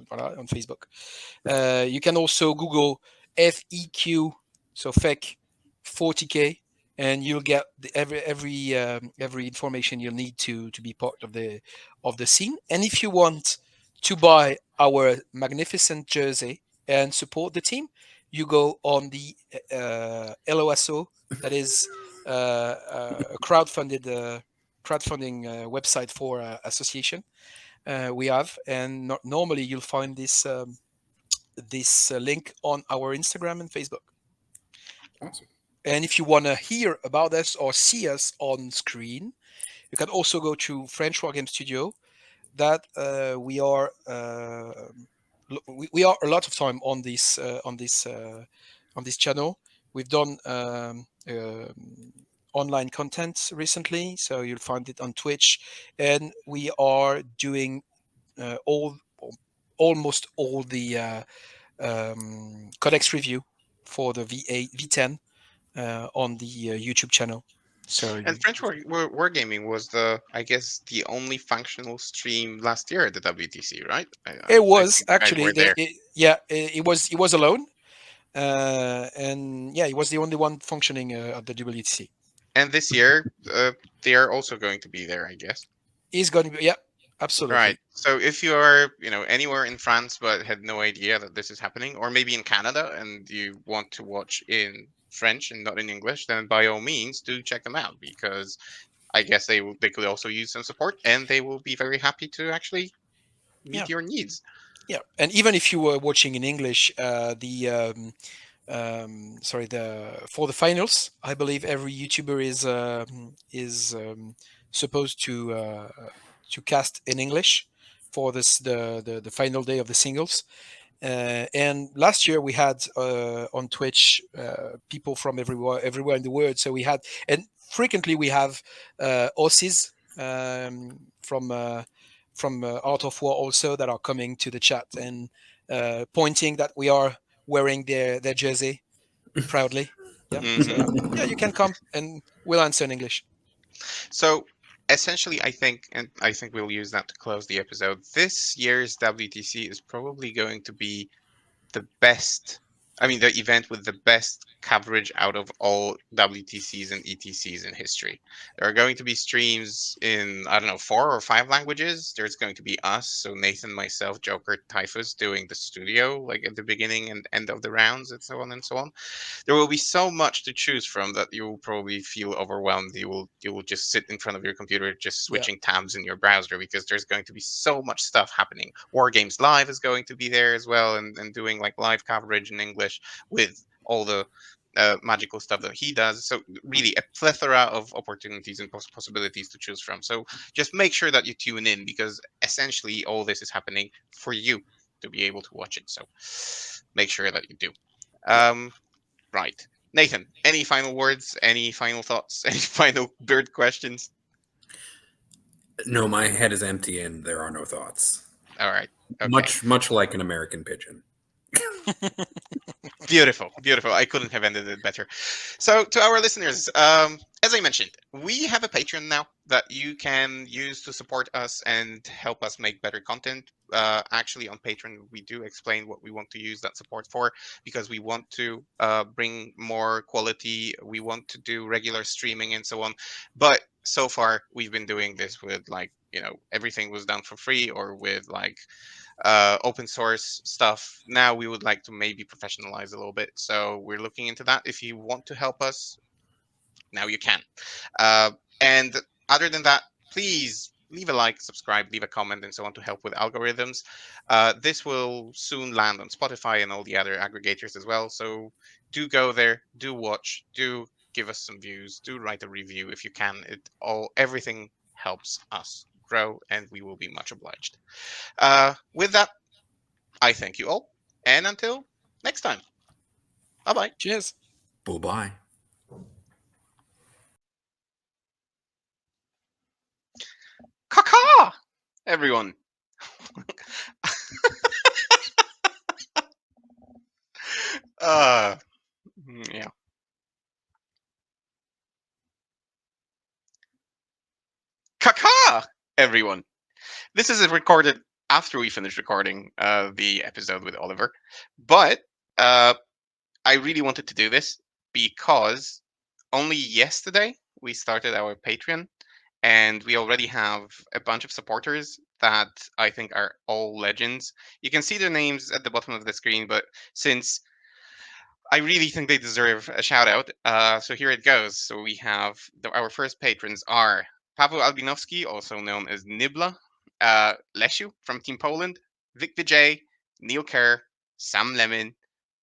voilà, on Facebook. You can also Google FEQ, so FEC 40K, and you'll get every information you'll need to be part of the scene. And if you want to buy our magnificent jersey and support the team, you go on the LOSO, that is a crowdfunding website for association we have, and normally you'll find this link on our Instagram and Facebook. Awesome. And if you want to hear about us or see us on screen, you can also go to French War Game Studio. That we are a lot of time on this channel. We've done online content recently, so you'll find it on Twitch, and we are doing almost all the codex review for the V8 V10 on the YouTube channel. So And French Wargaming was I guess, the only functional stream last year at the WTC, right? it I was think you guys actually were there. yeah, it was alone, and yeah, it was the only one functioning at the WTC. And this year, they are also going to be there, I guess. Is going to be, yeah, Right. absolutely. So if you are, anywhere in France but had no idea that this is happening, or maybe in Canada and you want to watch in French and not in English, then by all means do check them out, because I guess they could also use some support, and they will be very happy to actually Yeah, meet your needs. yeah, and even if you were watching in English, sorry, the for the finals, I believe every YouTuber is supposed to cast in English for this the final day of the singles. And last year we had on Twitch people from everywhere in the world. So we had, and frequently we have Aussies from Art of War also that are coming to the chat and pointing that we are wearing their jersey proudly. Yeah. Hmm. So yeah, you can come and we'll answer in English. So essentially, I think we'll use that to close the episode. This year's WTC is probably going to be the best. I mean, the event with the best coverage out of all WTCs and ETCs in history. There are going to be streams in, I don't know, 4 or 5 languages. There's going to be us, so Nathan, myself, Joker, Typhus doing the studio, like at the beginning and end of the rounds, and so on and so on. There will be so much to choose from that you will probably feel overwhelmed. You will just sit in front of your computer just Yeah. switching tabs in your browser, because there's going to be so much stuff happening. War Games Live is going to be there as well, and doing like live coverage in English with all the magical stuff that he does. So really a plethora of opportunities and possibilities to choose from. So just make sure that you tune in, because essentially all this is happening for you to be able to watch it. So make sure that you do. Yeah. Um, Right. Nathan, any final words? Any final thoughts? Any final bird questions? No, my head is empty and there are no thoughts. All right. Okay. Much like an American pigeon. Beautiful. Beautiful. I couldn't have ended it better. So, to our listeners, as I mentioned, we have a Patreon now that you can use to support us and help us make better content. Actually, on Patreon, we do explain what we want to use that support for, because we want to bring more quality. We want to do regular streaming and so on. But so far, we've been doing this with, like, everything was done for free, or with like open source stuff. Now we would like to maybe professionalize a little bit, so we're looking into that. If you want to help us, now you can. And other than that, please leave a like, subscribe, leave a comment, and so on, to help with algorithms. This will soon land on Spotify and all the other aggregators as well. So do go there, do watch, do give us some views, do write a review if you can. Everything helps us grow, and we will be much obliged. With that, I thank you all, and until next time, bye bye. Cheers. Bye bye. Caca, everyone. uh, yeah. Caca, everyone. This is recorded after we finish recording the episode with Oliver, but uh, I really wanted to do this because only yesterday we started our Patreon, and we already have a bunch of supporters that I think are all legends. You can see their names at the bottom of the screen, but since I really think they deserve a shout out, so here it goes. So we have our first patrons are Paweł Albinowski, also known as Nibla, Lesiu from Team Poland, Vic Vijay, Neil Kerr, Sam Lemon,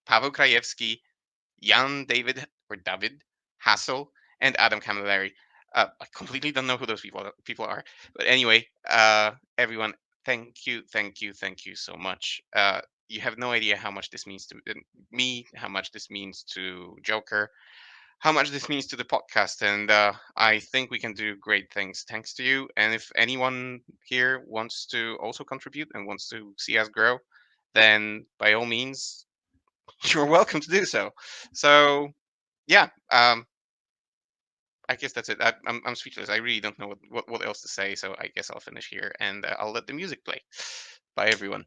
Paweł Krajewski, Jan David Hassel, and Adam Camilleri. I completely don't know who those people are, but anyway, everyone, thank you so much. You have no idea how much this means to me, how much this means to Joker, how much this means to the podcast, and I think we can do great things thanks to you. And if anyone here wants to also contribute and wants to see us grow, then by all means, you're welcome to do so. So yeah, I guess that's it. I'm speechless. I really don't know what else to say. So I guess I'll finish here, and I'll let the music play. Bye, everyone.